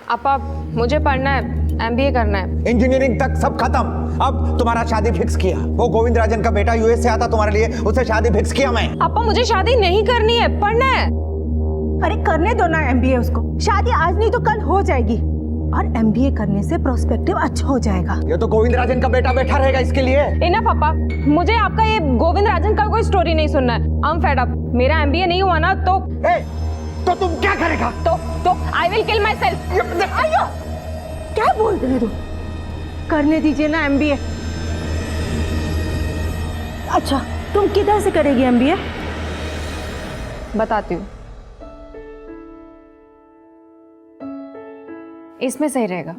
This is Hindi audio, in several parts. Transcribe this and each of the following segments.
अपा मुझे पढ़ना है, MBA करना है। इंजीनियरिंग तक सब खत्म। अब तुम्हारा शादी फिक्स किया। वो गोविंद राजन का बेटा यूएस से आता तुम्हारे लिए, उससे शादी फिक्स किया मैं। अपा मुझे शादी नहीं करनी है, पढ़ना है। अरे करने दो ना MBA उसको। शादी आज नहीं तो कल हो जाएगी और MBA करने से प्रोस्पेक्टिव अच्छा हो जाएगा। ये तो गोविंद राजन का बेटा बैठा रहेगा इसके लिए। इनफ अपा, मुझे आपका ये गोविंद राजन का कोई स्टोरी नहीं सुनना है। I am fed up. मेरा MBA नहीं हुआ ना तो तो तुम क्या करेगा? तो I will kill my self. आयो, क्या बोल रहे हो? करने दीजिए ना MBA। अच्छा, तुम किधर से करेगी MBA? बताती हूँ, इसमें सही रहेगा।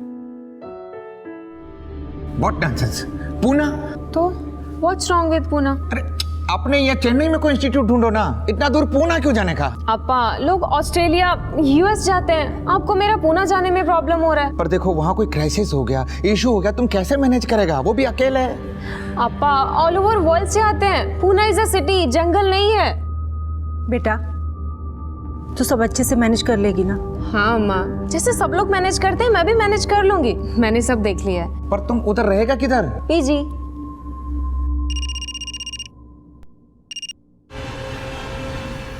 What nonsense? पूना? तो व्हाट्स रॉन्ग विद पूना? अरे अपने यहाँ चेन्नई में कोई इंस्टीट्यूट ढूंढो ना, इतना दूर पूना क्यों जाने का? अपा लोग ऑस्ट्रेलिया US जाते हैं, आपको मेरा पूना जाने में प्रॉब्लम हो रहा है। पर देखो वहाँ कोई क्राइसिस हो गया, इशू हो गया, तुम कैसे मैनेज करेगा? वो भी अकेले है। अपा ऑल ओवर वर्ल्ड से आते हैं। पूना इज अ सिटी, जंगल नहीं है। बेटा तो सब अच्छे से मैनेज कर लेगी ना? हाँ माँ, जैसे सब लोग मैनेज करते हैं मैं भी मैनेज कर लूंगी। मैंने सब देख लिया है। पर तुम उधर रहेगा किधर? PG।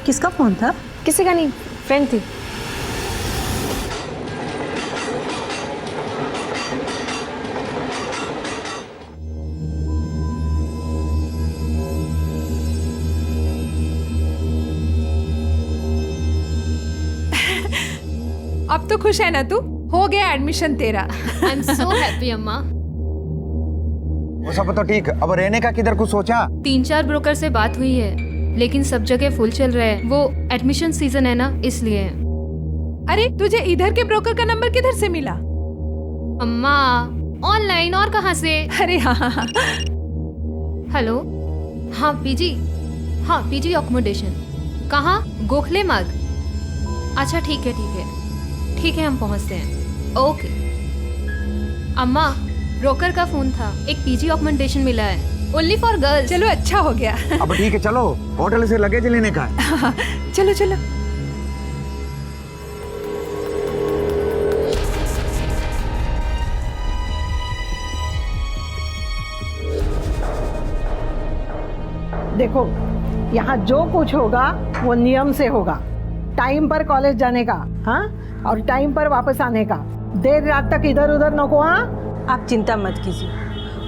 किसका फोन था? किसी का नहीं, फ्रेंड थी। अब तो खुश है ना तू? हो गया एडमिशन तेरा। आई एम सो हैप्पी अम्मा। वो सब तो ठीक, अब रहने का किधर कुछ सोचा? 3-4 ब्रोकर से बात हुई है, लेकिन सब जगह फुल चल रहा है। वो एडमिशन सीजन है ना, इसलिए। अरे तुझे इधर के ब्रोकर का नंबर किधर से मिला? अम्मा ऑनलाइन, और कहाँ से? अरे हाँ। हेलो, हाँ PG, हाँ PG अकोमोडेशन। कहाँ? गोखले मार्ग। अच्छा ठीक है ठीक है ठीक है, हम पहुँचते हैं। ओके। अम्मा ब्रोकर का फोन था, एक PG अकोमोडेशन मिला है, ओनली फॉर गर्ल्स। चलो अच्छा हो गया। अब ठीक है, चलो होटल से लगेज लेने का है। चलो चलो। देखो, यहाँ जो कुछ होगा वो नियम से होगा। टाइम पर कॉलेज जाने का, हाँ, और टाइम पर वापस आने का। देर रात तक इधर उधर नको। हाँ, आप चिंता मत कीजिए,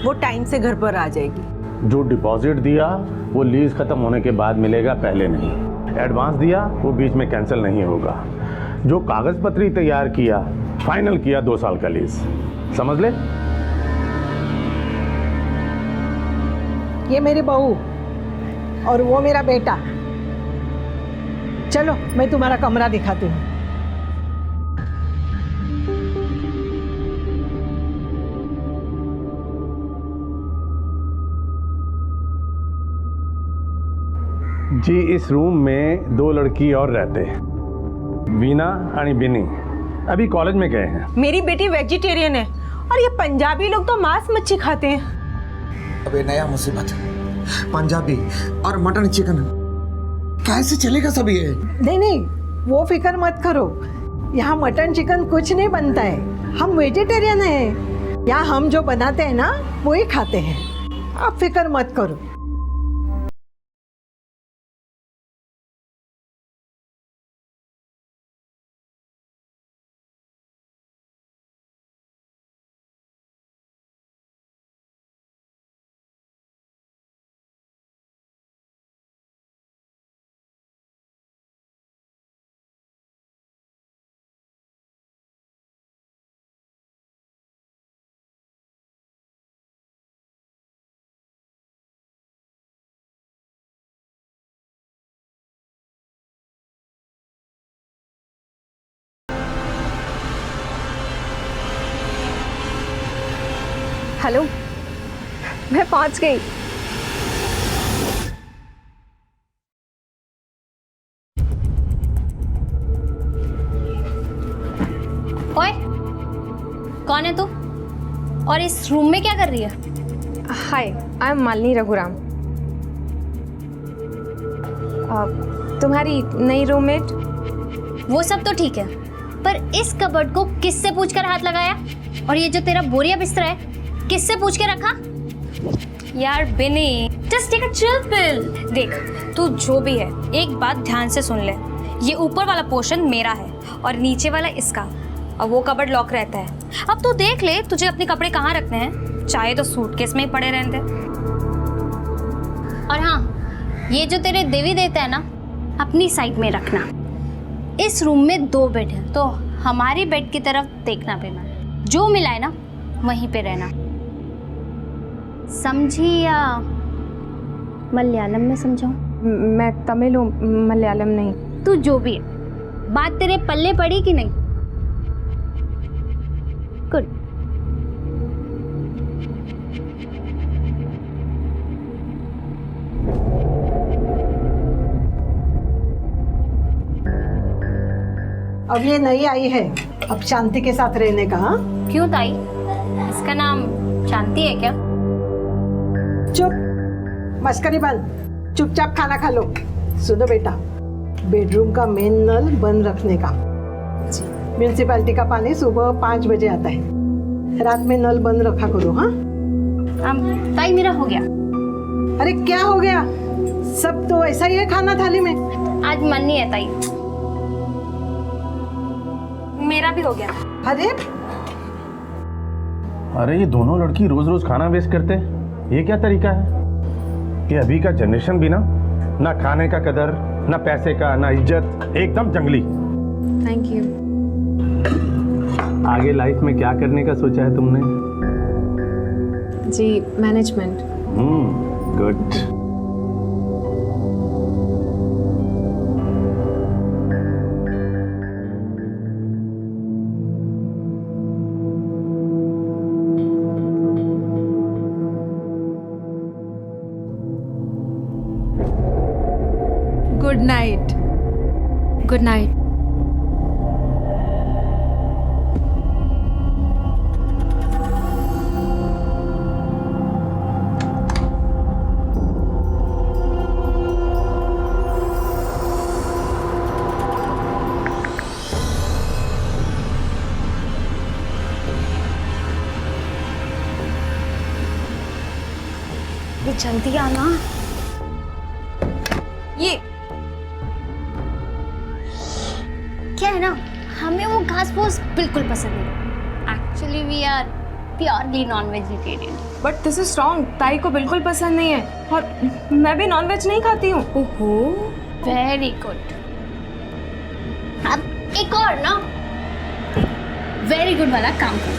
वो टाइम से घर पर आ जाएगी। जो डिपॉजिट दिया वो लीज खत्म होने के बाद मिलेगा, पहले नहीं। एडवांस दिया वो बीच में कैंसिल नहीं होगा। जो कागज पत्री तैयार किया, फाइनल किया 2 साल का लीज, समझ ले। ये मेरी बहू और वो मेरा बेटा। चलो मैं तुम्हारा कमरा दिखाती हूँ। जी इस रूम में 2 लड़की और रहते हैं, वीना आणि बिनी। अभी कॉलेज में गए हैं। मेरी बेटी वेजिटेरियन है और ये पंजाबी लोग तो मांस मच्छी खाते हैं। अब ये नया मुसीबत, पंजाबी और मटन चिकन कैसे चलेगा सब ये? नहीं, वो फिक्र मत करो। यहाँ मटन चिकन कुछ नहीं बनता है, हम वेजिटेरियन हैं। यहाँ हम जो बनाते हैं ना वही खाते हैं। आप फिक्र मत करो। हेलो, मैं पहुंच गई। ओए, कौन है तू? और इस रूम में क्या कर रही है? हाय, आई एम मालिनी रघुराम। तुम्हारी नई रूममेट? वो सब तो ठीक है, पर इस कबर्ड को किससे पूछकर हाथ लगाया? और ये जो तेरा बोरिया बिस्तर है किससे पूछ के रखा? यार Bini, just take a chill pill. देख, तू जो भी है एक बात ध्यान से सुन ले। ये ऊपर वाला पोर्शन मेरा है और नीचे वाला इसका, और वो कबर्ड लॉक रहता है। अब तू देख ले तुझे अपने कपड़े कहाँ रखने हैं, चाहे तो सूटकेस में ही पड़े रहने दे। और हाँ, ये जो तेरे देवी देवता है ना, अपनी साइड में रखना। इस रूम में 2 बेड है तो हमारी बेड की तरफ देखना पड़ेगा। जो मिला है ना वहीं पे रहना, समझी या मलयालम में समझाऊं? मैं तमिल हूँ, मलयालम नहीं। तू जो भी है, बात तेरे पल्ले पड़ी कि नहीं? गुड। अब ये नई आई है, अब शांति के साथ रहने का। हाँ, क्यों ताई, इसका नाम शांति है क्या? चुप, मस्करी बंद, चुपचाप खाना खा लो। सुनो बेटा, बेडरूम का मेन नल बंद रखने का। म्यूनिसिपैलिटी का पानी सुबह 5 बजे आता है, रात में नल बंद रखा करो। हाँ ताई मेरा हो गया। अरे क्या हो गया? सब तो ऐसा ही है खाना थाली में। आज मन नहीं है ताई। मेरा भी हो गया। अरे ये दोनों लड़की रोज रोज खाना वेस्ट करते हैं, ये क्या तरीका है? ये अभी का जनरेशन भी ना खाने का कदर, ना पैसे का, ना इज्जत, एकदम जंगली। Thank you. आगे लाइफ में क्या करने का सोचा है तुमने? जी, management. Good. Good night. Good night. जल्दी आना। ये क्या है ना, हमें वो घास फूस बिल्कुल पसंद नहीं। Actually we are purely non vegetarian. But this is wrong. ताई को बिल्कुल पसंद नहीं है और मैं भी नॉन वेज नहीं खाती हूँ। ओहो, वेरी गुड। अब एक और ना वेरी गुड वाला काम कर,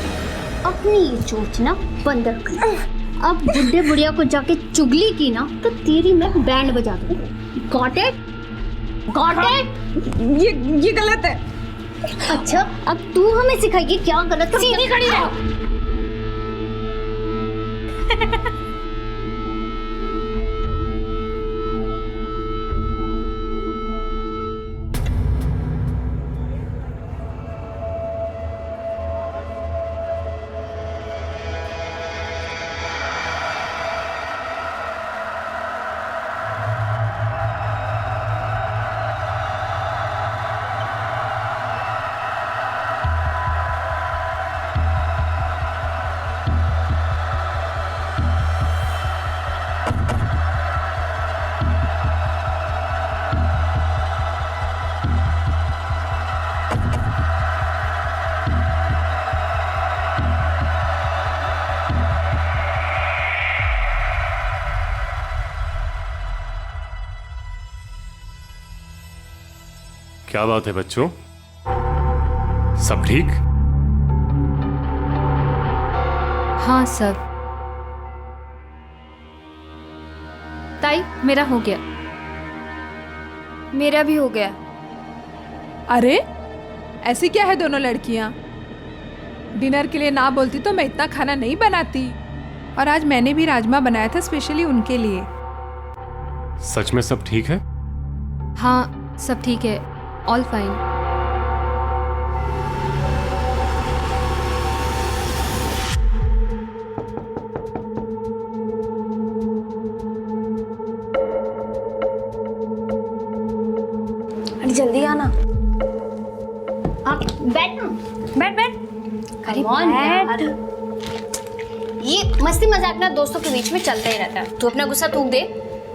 अपनी ये चोच ना बंद रखना। अब बुढ़े बुढ़िया को जाके चुगली की ना तो तेरी मैं बैंड बजा दूंगी। Got it? Got it? ये गलत है। अच्छा, अब तू हमें सिखाएगी क्या गलत? सीधी खड़ी रहो। क्या बात है बच्चों, सब ठीक? हाँ सब। ताई मेरा हो गया। मेरा भी हो गया। अरे ऐसी क्या है दोनों लड़कियां? डिनर के लिए ना बोलती तो मैं इतना खाना नहीं बनाती। और आज मैंने भी राजमा बनाया था स्पेशली उनके लिए। सच में सब ठीक है? हाँ सब ठीक है, ऑल फाइन। अरे जल्दी आना। आप बैठ बैठ। अरे बैठ। ये मस्ती मजाक ना दोस्तों के बीच में चलता ही रहता है। तू अपना गुस्सा थूक दे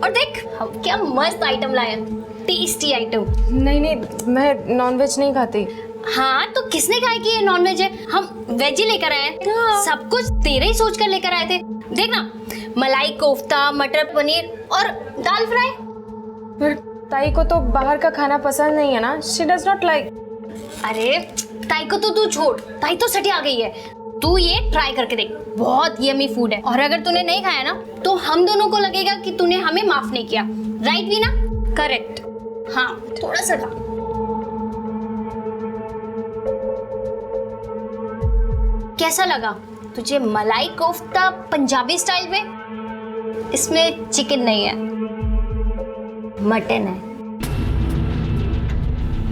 और देख हम क्या मस्त आइटम लाए हैं, टेस्टी आइटम। नहीं नहीं, मैं नॉनवेज नहीं खाती। हाँ तो किसने कहा कि ये नॉनवेज है? हम वेज ही लेकर आए हैं। सब कुछ तेरे ही सोच कर लेकर आए थे। देख ना, मलाई कोफ्ता, मटर पनीर और दाल फ्राई। पर ताई को तो बाहर का खाना पसंद नहीं है ना, शी डज नॉट लाइक। अरे ताई को तो तू छोड़, ताई तो सटी आ गई है। तू ये ट्राई करके देख, बहुत यमी फूड है। और अगर तूने नहीं खाया ना तो हम दोनों को लगेगा कि तूने हमें माफ नहीं किया। राइट भी ना? करेक्ट। हाँ थोड़ा सा खा। कैसा लगा तुझे मलाई कोफ्ता पंजाबी स्टाइल में? इसमें चिकन नहीं है, मटन है।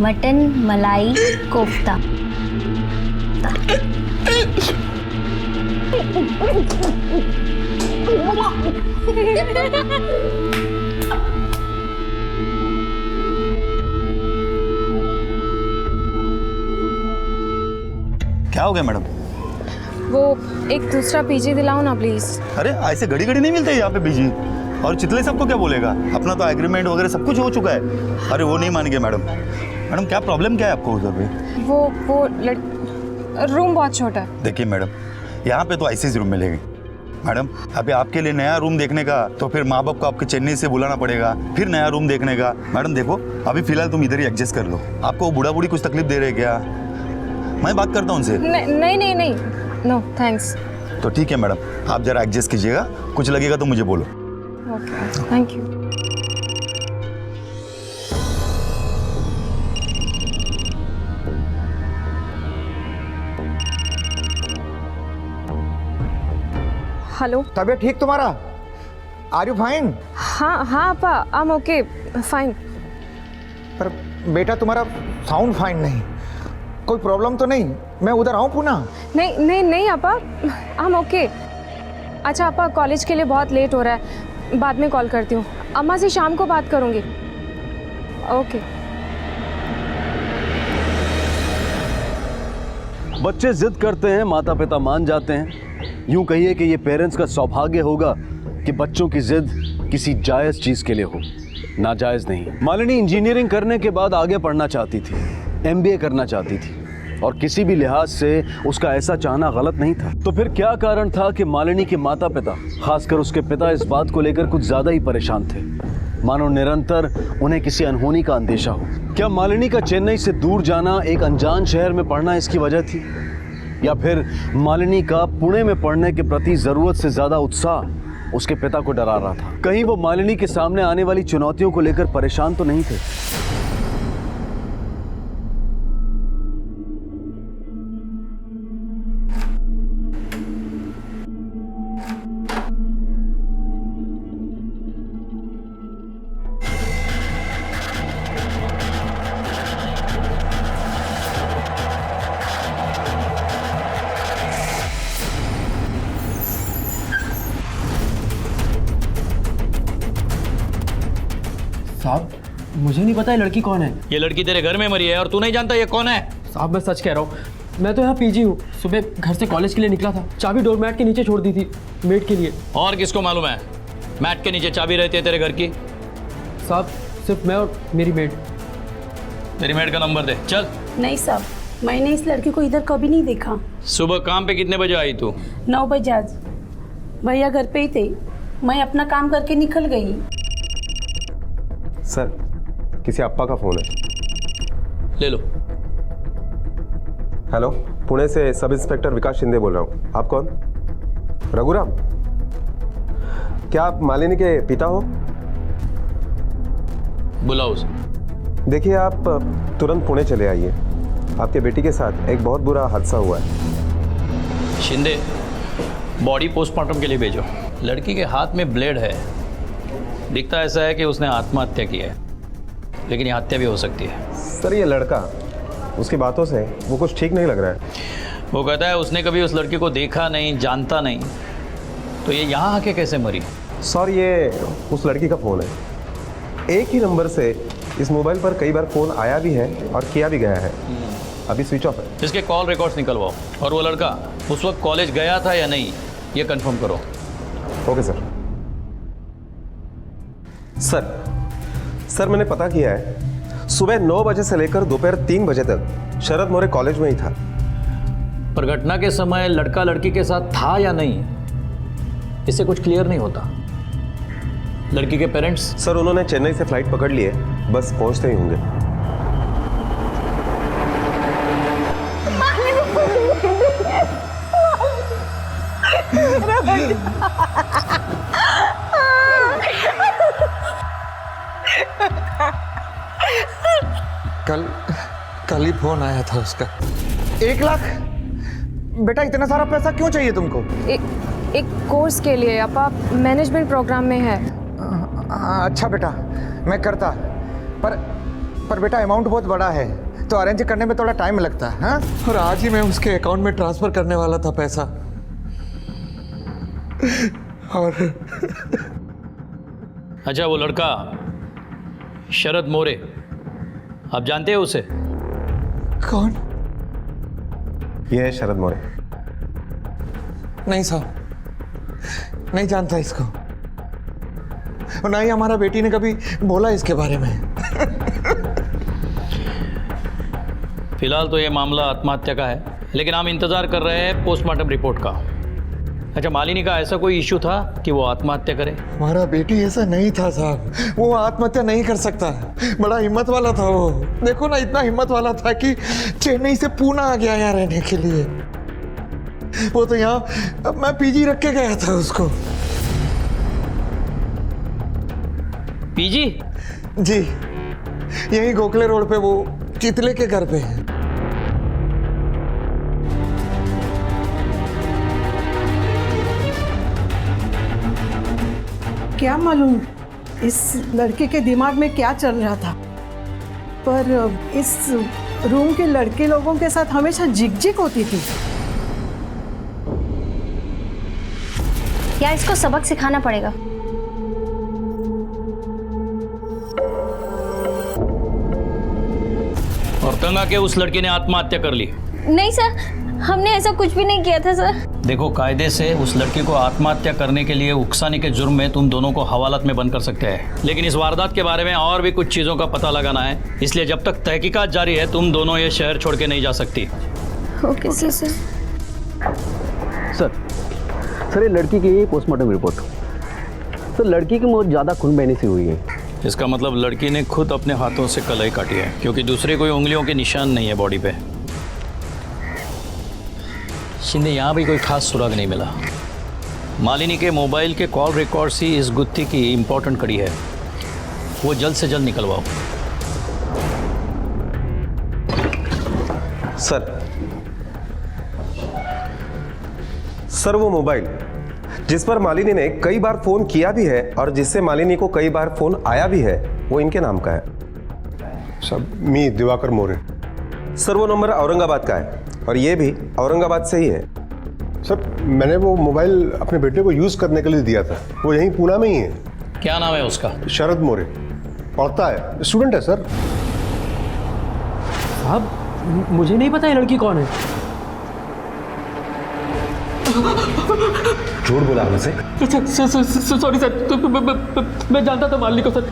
मटन मलाई कोफ्ता। क्या हो गया मैडम? वो एक दूसरा पीजी दिलाओ ना प्लीज। अरे ऐसे घड़ी घड़ी नहीं मिलते यहाँ पे बीजी। और चितले सबको क्या बोलेगा? अपना तो एग्रीमेंट वगैरह सब कुछ हो चुका है। अरे वो नहीं मानेंगे मैडम। मैडम क्या प्रॉब्लम क्या है आपको उधर पे? वो रूम बहुत छोटा है। देखिए मैडम, यहाँ पे तो ऐसे ही रूम मिलेगी मैडम। अभी आपके लिए नया रूम देखने का तो फिर माँ बाप को आपके चेन्नई से बुलाना पड़ेगा, फिर नया रूम देखने का। मैडम देखो, अभी फिलहाल तुम इधर ही एडजस्ट कर लो। आपको बूढ़ा बूढ़ी कुछ तकलीफ दे रहे क्या? मैं बात करता हूँ उनसे। नहीं नहीं नहीं, नो थैंक्स। तो ठीक है मैडम, आप जरा एडजस्ट कीजिएगा, कुछ लगेगा तो मुझे बोलो। Okay thank you. हेलो। तबीयत ठीक तुम्हारा? Are you fine? हाँ हाँ अपा, आई एम ओके फाइन। पर बेटा तुम्हारा साउंड फाइन नहीं। कोई प्रॉब्लम तो नहीं? मैं उधर आऊँ पुनः? नहीं नहीं नहीं अपा, आई एम ओके। अच्छा अपा, कॉलेज के लिए बहुत लेट हो रहा है, बाद में कॉल करती हूँ। अम्मा से शाम को बात करूँगी। ओके। बच्चे जिद करते हैं, माता पिता मान जाते हैं। यूं कहिए कि ये पेरेंट्स का सौभाग्य होगा कि बच्चों की जिद किसी जायज़ चीज़ के लिए हो, नाजायज़ नहीं। मालिनी इंजीनियरिंग करने के बाद आगे पढ़ना चाहती थी, MBA करना चाहती थी, और किसी भी लिहाज से उसका ऐसा चाहना गलत नहीं था। तो फिर क्या कारण था कि मालिनी के माता पिता, खासकर उसके पिता, इस बात को लेकर कुछ ज़्यादा ही परेशान थे, मानो निरंतर उन्हें किसी अनहोनी का अंदेशा हो। क्या मालिनी का चेन्नई से दूर जाना, एक अनजान शहर में पढ़ना इसकी वजह थी, या फिर मालिनी का पुणे में पढ़ने के प्रति ज़रूरत से ज़्यादा उत्साह उसके पिता को डरा रहा था? कहीं वो मालिनी के सामने आने वाली चुनौतियों को लेकर परेशान तो नहीं थे? साहब मुझे नहीं पता ये लड़की कौन है। ये लड़की तेरे घर में मरी है और तू नहीं जानता ये कौन है? साहब मैं सच कह रहा हूँ, मैं तो यहाँ पीजी हूँ। सुबह घर से कॉलेज के लिए निकला था, चाबी डोरमैट के नीचे छोड़ दी थी मेड के लिए। और किसको मालूम है मैट के नीचे चाबी रहती है तेरे घर की? साहब सिर्फ मैं और मेरी मेड। तेरी मेड का नंबर दे चल। नहीं साहब, मैंने इस लड़की को इधर कभी नहीं देखा। सुबह काम पे कितने बजे आई तू? 9 बजे। आज भैया घर पे ही थे, मैं अपना काम करके निकल गई। सर किसी अप्पा का फ़ोन है। ले लो। हेलो, पुणे से सब इंस्पेक्टर विकास शिंदे बोल रहा हूँ। आप कौन? रघुराम? क्या आप मालिनी के पिता हो? बुलाओ उसे। देखिए आप तुरंत पुणे चले आइए, आपके बेटी के साथ एक बहुत बुरा हादसा हुआ है। शिंदे, बॉडी पोस्टमार्टम के लिए भेजो। लड़की के हाथ में ब्लेड है, दिखता ऐसा है कि उसने आत्महत्या की है, लेकिन ये हत्या भी हो सकती है। सर ये लड़का, उसकी बातों से वो कुछ ठीक नहीं लग रहा है। वो कहता है उसने कभी उस लड़की को देखा नहीं, जानता नहीं, तो ये यहाँ आके कैसे मरी? सर ये उस लड़की का फ़ोन है। एक ही नंबर से इस मोबाइल पर कई बार फ़ोन आया भी है और किया भी गया है। अभी स्विच ऑफ है। इसके कॉल रिकॉर्ड्स निकलवाओ और वो लड़का उस वक्त कॉलेज गया था या नहीं ये कंफर्म करो। Okay sir. सर मैंने पता किया है, सुबह 9 बजे से लेकर दोपहर 3 बजे तक शरद मोरे कॉलेज में ही था। पर घटना के समय लड़का लड़की के साथ था या नहीं इससे कुछ क्लियर नहीं होता। लड़की के पेरेंट्स? सर उन्होंने चेन्नई से फ्लाइट पकड़ ली है, बस पहुंचते ही होंगे। कल ही फोन आया था उसका। 1 लाख? बेटा इतना सारा पैसा क्यों चाहिए तुमको? एक कोर्स के लिए अपा, मैनेजमेंट प्रोग्राम में है। अच्छा बेटा, मैं करता, पर बेटा अमाउंट बहुत बड़ा है तो अरेंज करने में थोड़ा टाइम लगता है। हाँ? और आज ही मैं उसके अकाउंट में ट्रांसफर करने वाला था पैसा। और अच्छा, वो लड़का शरद मोरे, आप जानते हैं उसे? कौन? ये है शरद मोरे। नहीं साहब, नहीं जानता इसको, और ना ही हमारा बेटी ने कभी बोला इसके बारे में। फिलहाल तो ये मामला आत्महत्या का है, लेकिन हम इंतजार कर रहे हैं पोस्टमार्टम रिपोर्ट का। अच्छा, मालिनी का ऐसा कोई इश्यू था कि वो आत्महत्या करे? हमारा बेटी ऐसा नहीं था साहब, वो आत्महत्या नहीं कर सकता। बड़ा हिम्मत वाला था वो, देखो ना, इतना हिम्मत वाला था कि चेन्नई से पूना आ गया यहाँ रहने के लिए। वो तो यहाँ मैं पीजी रख के गया था उसको। पीजी? जी, यही गोखले रोड पे, वो चितले के घर पे है। क्या मालूम इस लड़के के दिमाग में क्या चल रहा था, पर इस रूम के लड़के लोगों के साथ हमेशा झिकझिक होती थी। यार इसको सबक सिखाना पड़ेगा। और तंग आके उस लड़की ने आत्महत्या कर ली? नहीं सर, हमने ऐसा कुछ भी नहीं किया था सर। देखो, कायदे से उस लड़की को आत्महत्या करने के लिए उकसाने के जुर्म में तुम दोनों को हवालात में बंद कर सकते हैं, लेकिन इस वारदात के बारे में और भी कुछ चीज़ों का पता लगाना है, इसलिए जब तक तहकीकात जारी है तुम दोनों ये शहर छोड़ के नहीं जा सकती। Okay sir. सर ये लड़की की पोस्टमार्टम रिपोर्ट। सर लड़की की मौत ज़्यादा खून बहने से हुई है। इसका मतलब लड़की ने खुद अपने हाथों से कलाई काटी है, क्योंकि दूसरी कोई उंगलियों के निशान नहीं है बॉडी पे। शिंदे, यहाँ भी कोई खास सुराग नहीं मिला। मालिनी के मोबाइल के कॉल रिकॉर्ड्स ही इस गुत्थी की इम्पोर्टेंट कड़ी है, वो जल्द से जल्द निकलवाओ। सर वो मोबाइल जिस पर मालिनी ने कई बार फोन किया भी है और जिससे मालिनी को कई बार फोन आया भी है, वो इनके नाम का है। सब मी दिवाकर मोरे। सर वो नंबर औरंगाबाद का है और ये भी औरंगाबाद से ही है। सर मैंने वो मोबाइल अपने बेटे को यूज करने के लिए दिया था, वो यहीं पूना में ही है। क्या नाम है उसका? शरद मोरे, पढ़ता है, स्टूडेंट है सर। साहब मुझे नहीं पता ये लड़की कौन है। झूठ बोला मुझसे। सॉरी सर, मैं जानता था मालिनी को सर,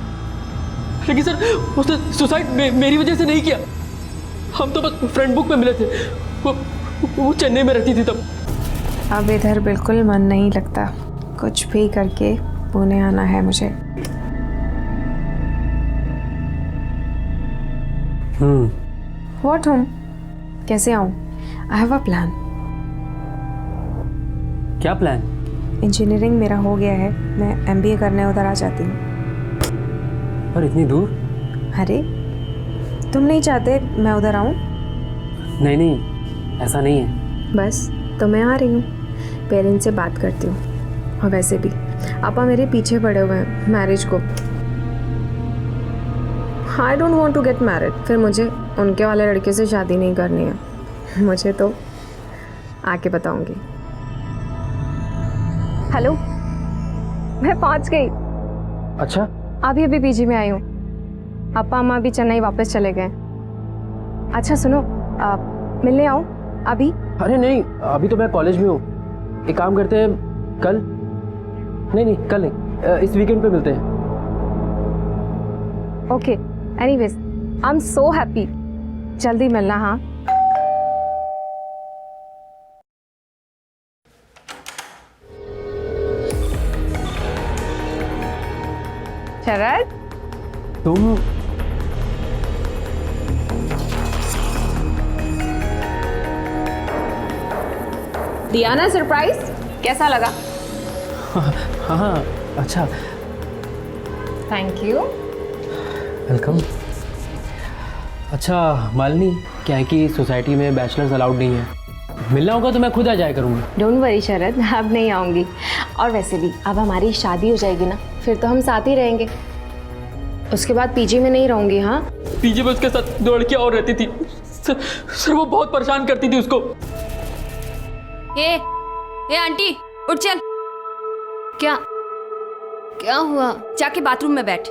लेकिन सर उसने सुसाइड मेरी वजह से नहीं किया। हम तो बस फ्रेंड बुक में मिले थे, वो चेन्नई में रहती थी तब। अब इधर बिल्कुल मन नहीं लगता, कुछ भी करके पुणे आना है मुझे। What home? कैसे आऊँ? I have a plan. क्या प्लान? इंजीनियरिंग मेरा हो गया है, मैं MBA करने उधर आ जाती हूँ। और इतनी दूर? अरे तुम नहीं चाहते मैं उधर आऊँ? नहीं ऐसा नहीं है। बस तो मैं आ रही हूँ, पेरेंट्स से बात करती हूँ। और वैसे भी आपा मेरे पीछे पड़े हुए हैं मैरिज को। I don't want to get married, फिर मुझे उनके वाले लड़के से शादी नहीं करनी है। मुझे तो आके बताऊंगी। हेलो, मैं पहुंच गई। अच्छा, अभी अभी PG में आई हूँ। पापा अम्मा भी चेन्नई वापस चले गए। अच्छा सुनो, मिलने आऊँ अभी? अरे नहीं, अभी तो मैं कॉलेज में हूँ। एक काम करते हैं, कल नहीं कल नहीं, इस वीकेंड पे मिलते हैं। Okay, anyways I am so happy. जल्दी मिलना। हाँ, शरद तुम दिया ना सरप्राइज, कैसा लगा? हाँ अच्छा, थैंक यू। वेलकम। अच्छा मालिनी, क्या है कि सोसाइटी में बैचलर्स अलाउड नहीं है, मिलना होगा तो मैं खुद आ जाया करूँगा। डोंट वरी शरद, अब नहीं आऊँगी। और वैसे भी अब हमारी शादी हो जाएगी ना, फिर तो हम साथ ही रहेंगे। उसके बाद पीजी में नहीं रहूँगी। हाँ, पीजी में उसके साथ 2 लड़कियाँ और रहती थी। सर वो बहुत परेशान करती थी उसको। ए आंटी उठ चल। क्या हुआ? जाके बाथरूम में बैठ।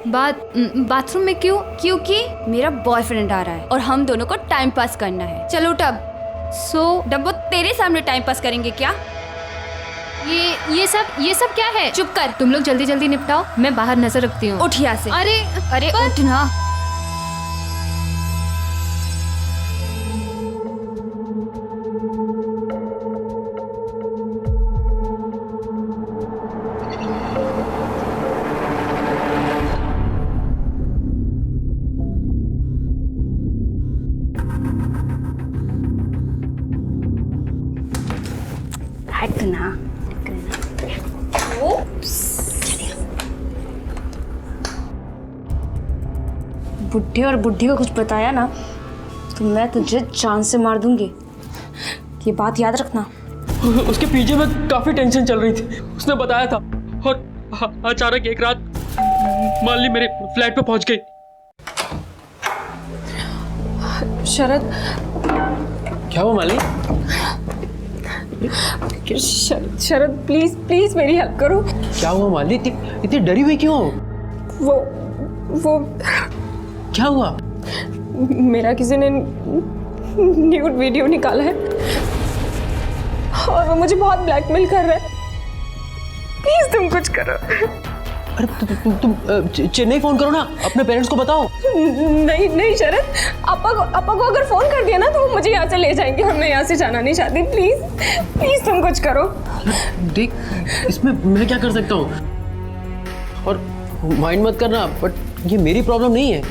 बाथरूम में क्यों? क्योंकि मेरा बॉयफ्रेंड आ रहा है और हम दोनों को टाइम पास करना है। चलो उठ अब। डब्बो तेरे सामने टाइम पास करेंगे क्या? ये सब क्या है? चुप कर। तुम लोग जल्दी जल्दी निपटाओ, मैं बाहर नजर रखती हूँ। उठ यहाँ से। अरे उठ ना। हट ना। बुढ़े और बुढ़ी को कुछ बताया ना तो मैं तुझे जान से मार दूंगी, ये बात याद रखना। उसके पीछे में काफी टेंशन चल रही थी, उसने बताया था। और अचानक एक रात मालिनी मेरे फ्लैट पे पहुंच गई। शरद। क्या हुआ मालिनी? शरद प्लीज प्लीज मेरी हेल्प करो। क्या हुआ मालिनी? इतनी डरी हुई क्यों? वो क्या हुआ? मेरा किसी ने न्यूड वीडियो निकाला है और वो मुझे बहुत ब्लैकमेल कर रहा है। प्लीज तुम कुछ करो। अरे तुम चेन्नई फोन करो ना, अपने पेरेंट्स को बताओ। नहीं शरद, अपा को अगर फोन कर दिया ना तो वो मुझे यहाँ से ले जाएंगे और मैं यहाँ से जाना नहीं चाहती। प्लीज तुम कुछ करो। देख, इसमें मैं क्या कर सकता हूँ? और माइंड मत करना, बट ये मेरी प्रॉब्लम नहीं है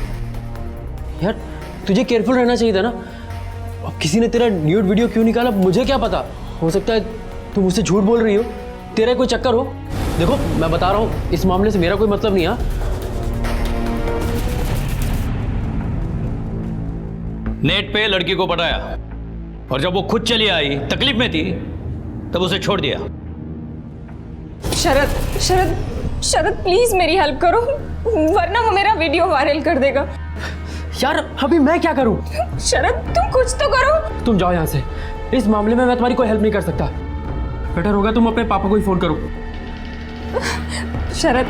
यार। तुझे केयरफुल रहना चाहिए था ना। अब किसी ने तेरा न्यूड वीडियो क्यों निकाला मुझे क्या पता। हो सकता है तुम मुझसे झूठ बोल रही हो, तेरा कोई चक्कर हो। देखो मैं बता रहा हूँ, इस मामले से मेरा कोई मतलब नहीं है। नेट पे लड़की को पटाया और जब वो खुद चली आई, तकलीफ में थी, तब उसे छोड़ दिया। शरद प्लीज मेरी हेल्प करो, वरना वो मेरा वीडियो वायरल कर देगा। यार अभी मैं क्या करूं? शरद तुम कुछ तो करो। तुम जाओ यहाँ से, इस मामले में मैं तुम्हारी कोई हेल्प नहीं कर सकता। बेटर होगा तुम अपने पापा को ही फोन करो। शरद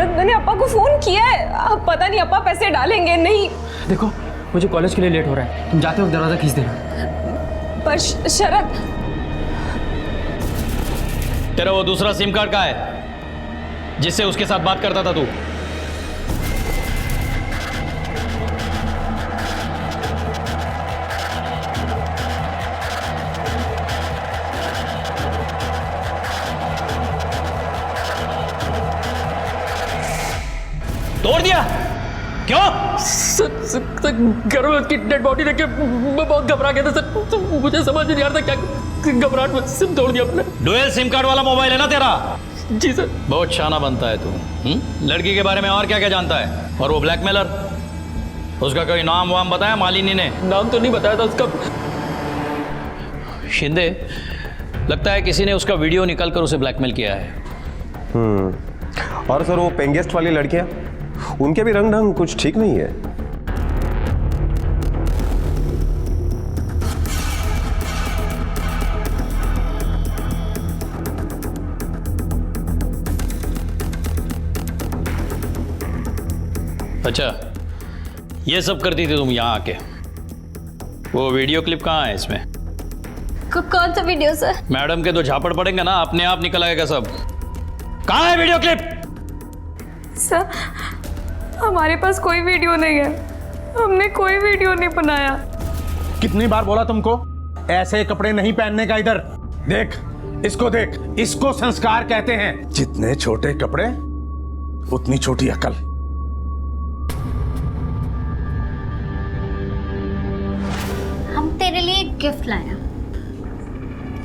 मैंने अपा को फोन किया है, अब पता नहीं अपा पैसे डालेंगे नहीं। देखो मुझे कॉलेज के लिए लेट हो रहा है, तुम जाते वक्त दरवाजा खींच देना। पर शरद, तेरा वो दूसरा सिम कार्ड का है जिससे उसके साथ बात करता था तू? तोड़ दिया? क्यों? घर में उसकी डेड बॉडी देख के मैं बहुत घबरा गया था सर। मुझे समझ नहीं आ रहा था क्या, घबराहट में सिम तोड़ दिया अपने। डुअल सिम कार्ड वाला मोबाइल है ना तेरा? जी सर। बहुत शाना बनता है तू। लड़की के बारे में और क्या क्या जानता है? और वो ब्लैकमेलर, उसका कोई नाम वाम बताया मालिनी ने? नाम तो नहीं बताया था उसका। शिंदे, लगता है किसी ने उसका वीडियो निकाल कर उसे ब्लैकमेल किया है। और सर वो पेंगेस्ट वाली लड़कियां, उनके भी रंग ढंग कुछ ठीक नहीं है। अच्छा, ये सब करती थी तुम यहाँ आके? वो वीडियो क्लिप कहाँ है इसमें? कौन सा वीडियो सर? मैडम के तो झापड़ पड़ेंगे ना, अपने आप निकल आएगा सब। कहाँ है वीडियो क्लिप? सर हमारे पास कोई वीडियो नहीं है, हमने कोई वीडियो नहीं बनाया। कितनी बार बोला तुमको ऐसे कपड़े नहीं पहनने का? इधर देख, इसको देख, इसको संस्कार कहते हैं। जितने छोटे कपड़े उतनी छोटी अकल। हम तेरे लिए एक गिफ्ट लाया।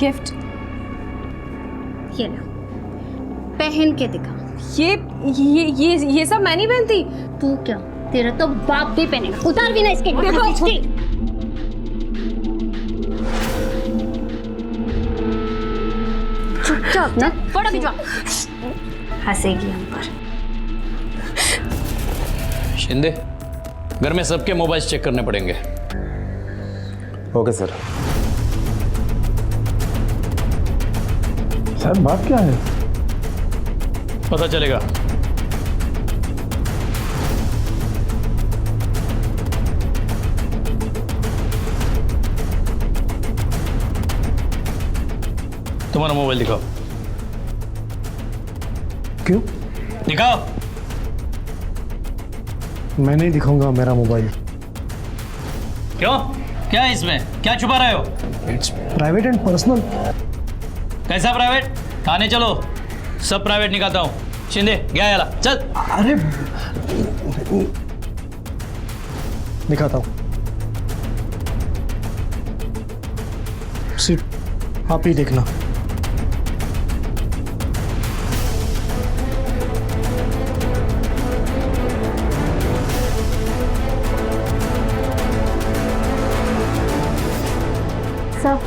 गिफ्ट? ये लो, पहन के दिखा। ये सब मैं नहीं पहनती। तू क्या, तेरा तो बाप भी पहनेगा। उतार भी ना इसके। चुपचाप ना, फोटो खिंचवा। हंसेगी हम पर। शिंदे, घर में सबके मोबाइल चेक करने पड़ेंगे। Okay sir. सर बात क्या है? पता चलेगा। तुम्हारा मोबाइल दिखाओ। क्यों? दिखाओ। मैं नहीं दिखाऊंगा मेरा मोबाइल। क्यों? क्या है इसमें? क्या छुपा रहे हो? It's private and personal. कैसा प्राइवेट? थाने चलो, सब प्राइवेट निकालता हूँ। शिंदे गया याला, चल। अरे दिखाता हूँ, सिर्फ आप ही देखना। सर,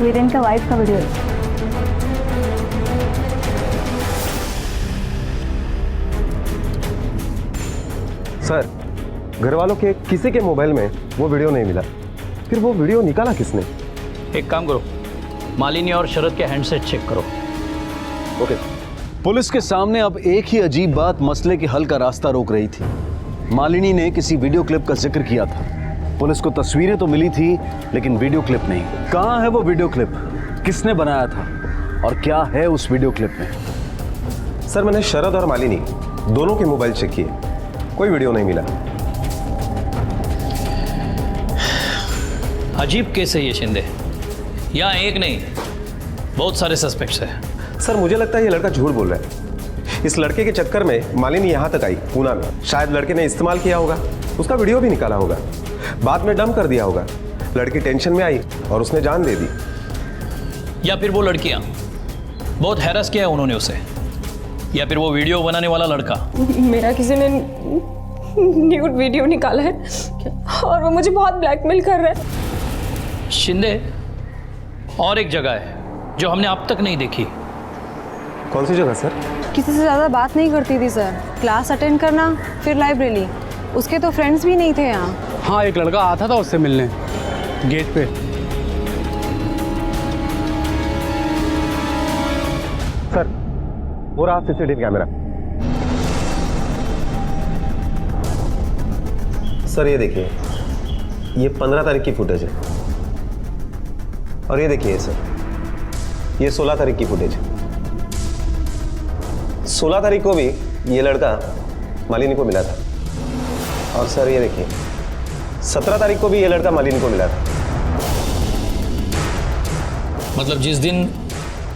वीरेन का वाइफ का वीडियो है। सर, घर वालों के किसी के मोबाइल में वो वीडियो नहीं मिला, फिर वो वीडियो निकाला किसने? एक काम करो, मालिनी और शरद के हैंडसेट चेक करो। ओके। पुलिस के सामने अब एक ही अजीब बात मसले के हल का रास्ता रोक रही थी। मालिनी ने किसी वीडियो क्लिप का जिक्र किया था। पुलिस को तस्वीरें तो मिली थी, लेकिन वीडियो क्लिप नहीं। कहाँ है वो वीडियो क्लिप? किसने बनाया था और क्या है उस वीडियो क्लिप में? सर, मैंने शरद और मालिनी दोनों के मोबाइल चेक किए, कोई वीडियो नहीं मिला। अजीब केस है ये शिंदे। यहाँ एक नहीं, बहुत सारे सस्पेक्ट्स हैं। सर, मुझे लगता है ये लड़का झूठ बोल रहा है। इस लड़के के चक्कर में मालिनी यहाँ तक आई, पूना में। शायद लड़के ने इस्तेमाल किया होगा, उसका वीडियो भी निकाला होगा, बाद में डंप कर दिया होगा। लड़की टेंशन में आई और उसने जान दे दी। या फिर वो लड़कियाँ, बहुत हैरास किया है उन्होंने उसे। या फिर वो वीडियो बनाने वाला लड़का। मेरा किसी ने न्यूड वीडियो निकाला है और वो मुझे बहुत ब्लैकमेल कर रहा है। शिंदे, और एक जगह है जो हमने अब तक नहीं देखी। कौन सी जगह सर? किसी से ज़्यादा बात नहीं करती थी सर। क्लास अटेंड करना, फिर लाइब्रेरी। उसके तो फ्रेंड्स भी नहीं थे यहाँ। हाँ, एक लड़का आता था उससे मिलने गेट पे। सर, वो रहा सीसीटीवी कैमरा। सर, ये देखिए, ये 15 तारीख की फुटेज है। और ये देखिए सर, ये 16 तारीख की फुटेज है। 16 तारीख को भी ये लड़का मालिनी को मिला था। और सर, ये देखिए, 17 तारीख को भी ये लड़का मालिनी को मिला था। मतलब जिस दिन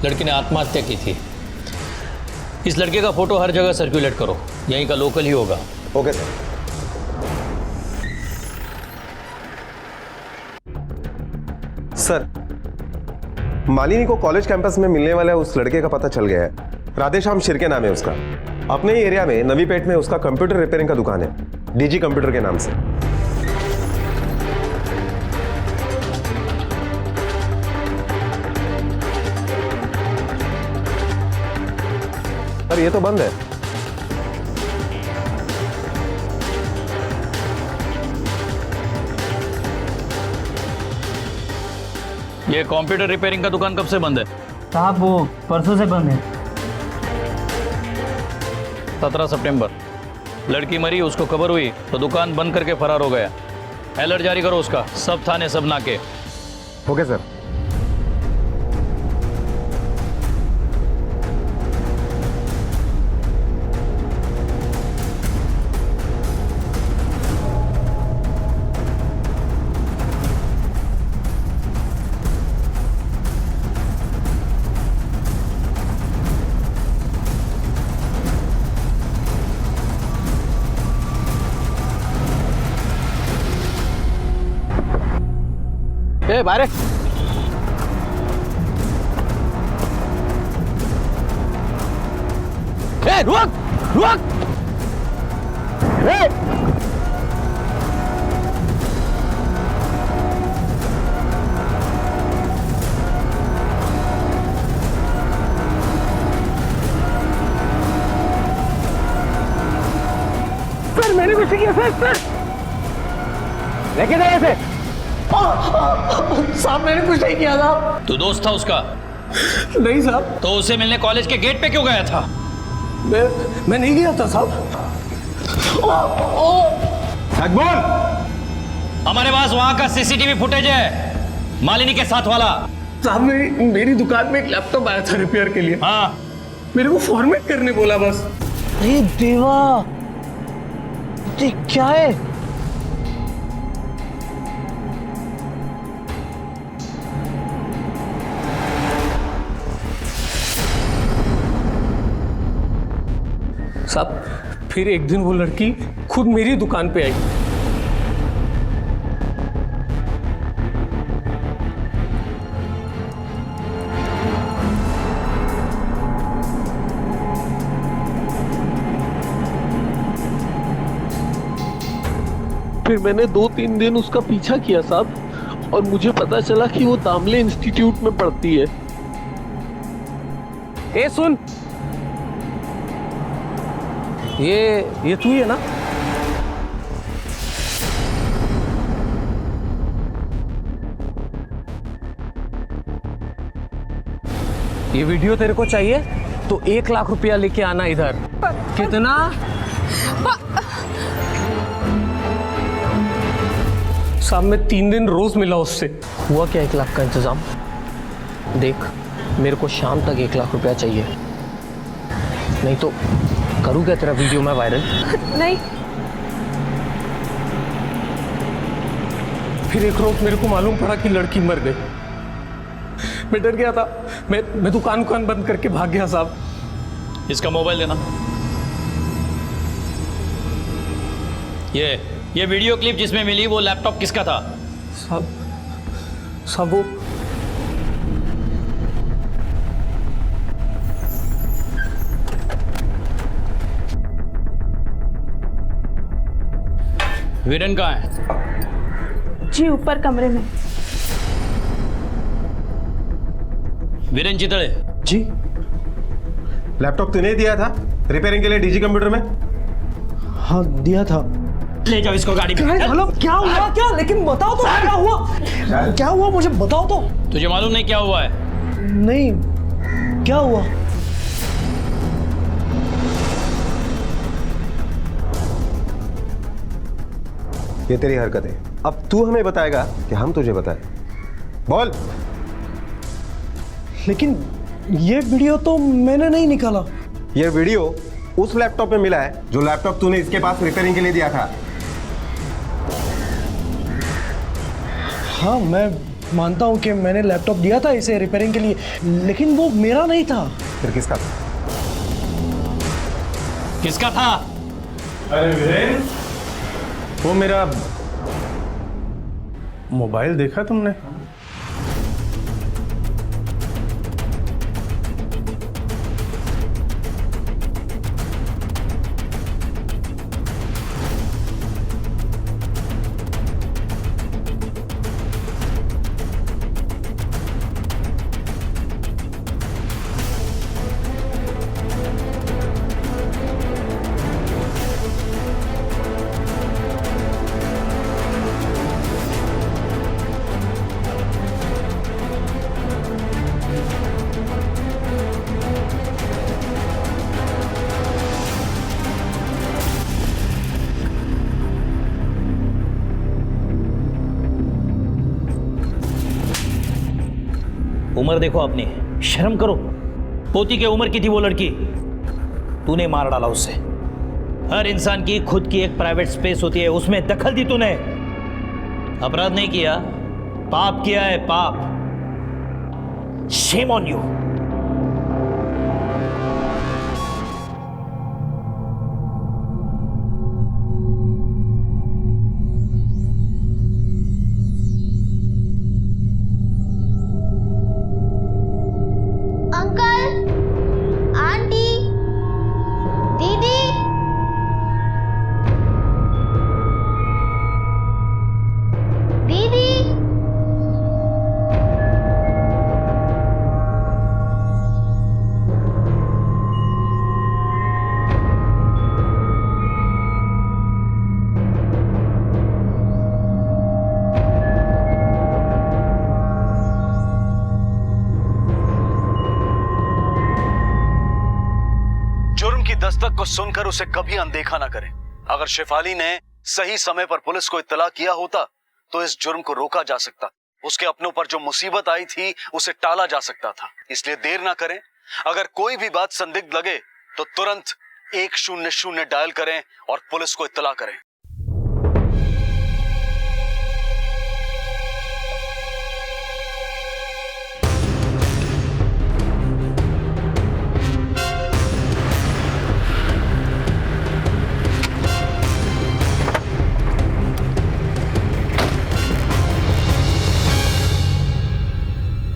लड़की ने आत्महत्या की थी, इस लड़के का फोटो हर जगह सर्कुलेट करो, यहीं का लोकल ही होगा। Okay sir. सर, मालिनी को कॉलेज कैंपस में मिलने वाले उस लड़के का पता चल गया है। राधेश्याम शिर्के नाम है उसका। अपने ही एरिया में नवीपेट में उसका कंप्यूटर रिपेयरिंग का दुकान है, डीजी कंप्यूटर के नाम से। सर, ये तो बंद है। ये कंप्यूटर रिपेयरिंग का दुकान कब से बंद है? साहब, वो परसों से बंद है। 17 सितंबर लड़की मरी, उसको खबर हुई तो दुकान बंद करके फरार हो गया। अलर्ट जारी करो उसका, सब थाने सब नाके। Okay sir. ए बाहर ए रुक रुक ए सर मैंने कुछ नहीं किया सर। लेके जाए इसे। साहब मैंने कुछ नहीं किया था। तू दोस्त था उसका? नहीं साहब। तो उसे मिलने कॉलेज के गेट पे क्यों गया था? मैं नहीं गया था साहब। बोल। हमारे पास वहां का सीसीटीवी फुटेज है, मालिनी के साथ वाला। साहब मेरी दुकान में एक लैपटॉप आया था रिपेयर के लिए। हाँ मेरे को फॉर्मेट करने बोला बस। अरे देवा, ये क्या है? साहब फिर एक दिन वो लड़की खुद मेरी दुकान पे आई। फिर मैंने 2-3 दिन उसका पीछा किया साहब, और मुझे पता चला कि वो दामले इंस्टीट्यूट में पढ़ती है। ए सुन, ये तू ही है ना? ये वीडियो तेरे को चाहिए तो 1 लाख रुपया लेके आना इधर। कितना? साहब मैं 3 दिन रोज मिला उससे। हुआ क्या 1 लाख का इंतजाम? देख मेरे को शाम तक 1 लाख रुपया चाहिए, नहीं तो करूँ क्या तेरा वीडियो मैं वायरल? नहीं। फिर एक रोज मेरे को मालूम पड़ा कि लड़की मर गई। मैं डर गया था, मैं दुकान बंद करके भाग गया साहब। इसका मोबाइल देना। ये वीडियो क्लिप जिसमें मिली वो लैपटॉप किसका था? साहब वो वीरेन कहाँ है? जी ऊपर कमरे में। वीरेन चितड़े। जी। लैपटॉप तूने दिया था रिपेयरिंग के लिए डीजी कंप्यूटर में? हाँ दिया था। ले जाओ इसको गाड़ी में। हेलो क्या हुआ क्या? लेकिन बताओ तो क्या हुआ? क्या हुआ मुझे बताओ तो। तुझे मालूम नहीं क्या हुआ है? नहीं, क्या हुआ? ये तेरी हरकत है, अब तू हमें बताएगा कि हम तुझे बताएं। बोल। लेकिन ये वीडियो तो मैंने नहीं निकाला। ये वीडियो उस लैपटॉप में मिला है जो लैपटॉप तूने इसके पास रिपेयरिंग के लिए दिया था। हाँ मैं मानता हूँ कि मैंने लैपटॉप दिया था इसे रिपेयरिंग के लिए, लेकिन वो मेरा नहीं था। फिर किसका था? किसका था? अरे वीरेन, वो मेरा मोबाइल देखा तुमने? उम्र देखो अपनी, शर्म करो। पोती की उम्र की थी वो लड़की, तूने मार डाला उससे। हर इंसान की खुद की एक प्राइवेट स्पेस होती है, उसमें दखल दी तूने। अपराध नहीं किया, पाप किया है, पाप। Shame on you. दस्तक को सुनकर उसे कभी अनदेखा ना करें। अगर शेफाली ने सही समय पर पुलिस को इत्तला किया होता तो इस जुर्म को रोका जा सकता, उसके अपनों पर जो मुसीबत आई थी उसे टाला जा सकता था। इसलिए देर ना करें। अगर कोई भी बात संदिग्ध लगे तो तुरंत 100 डायल करें और पुलिस को इत्तला करें।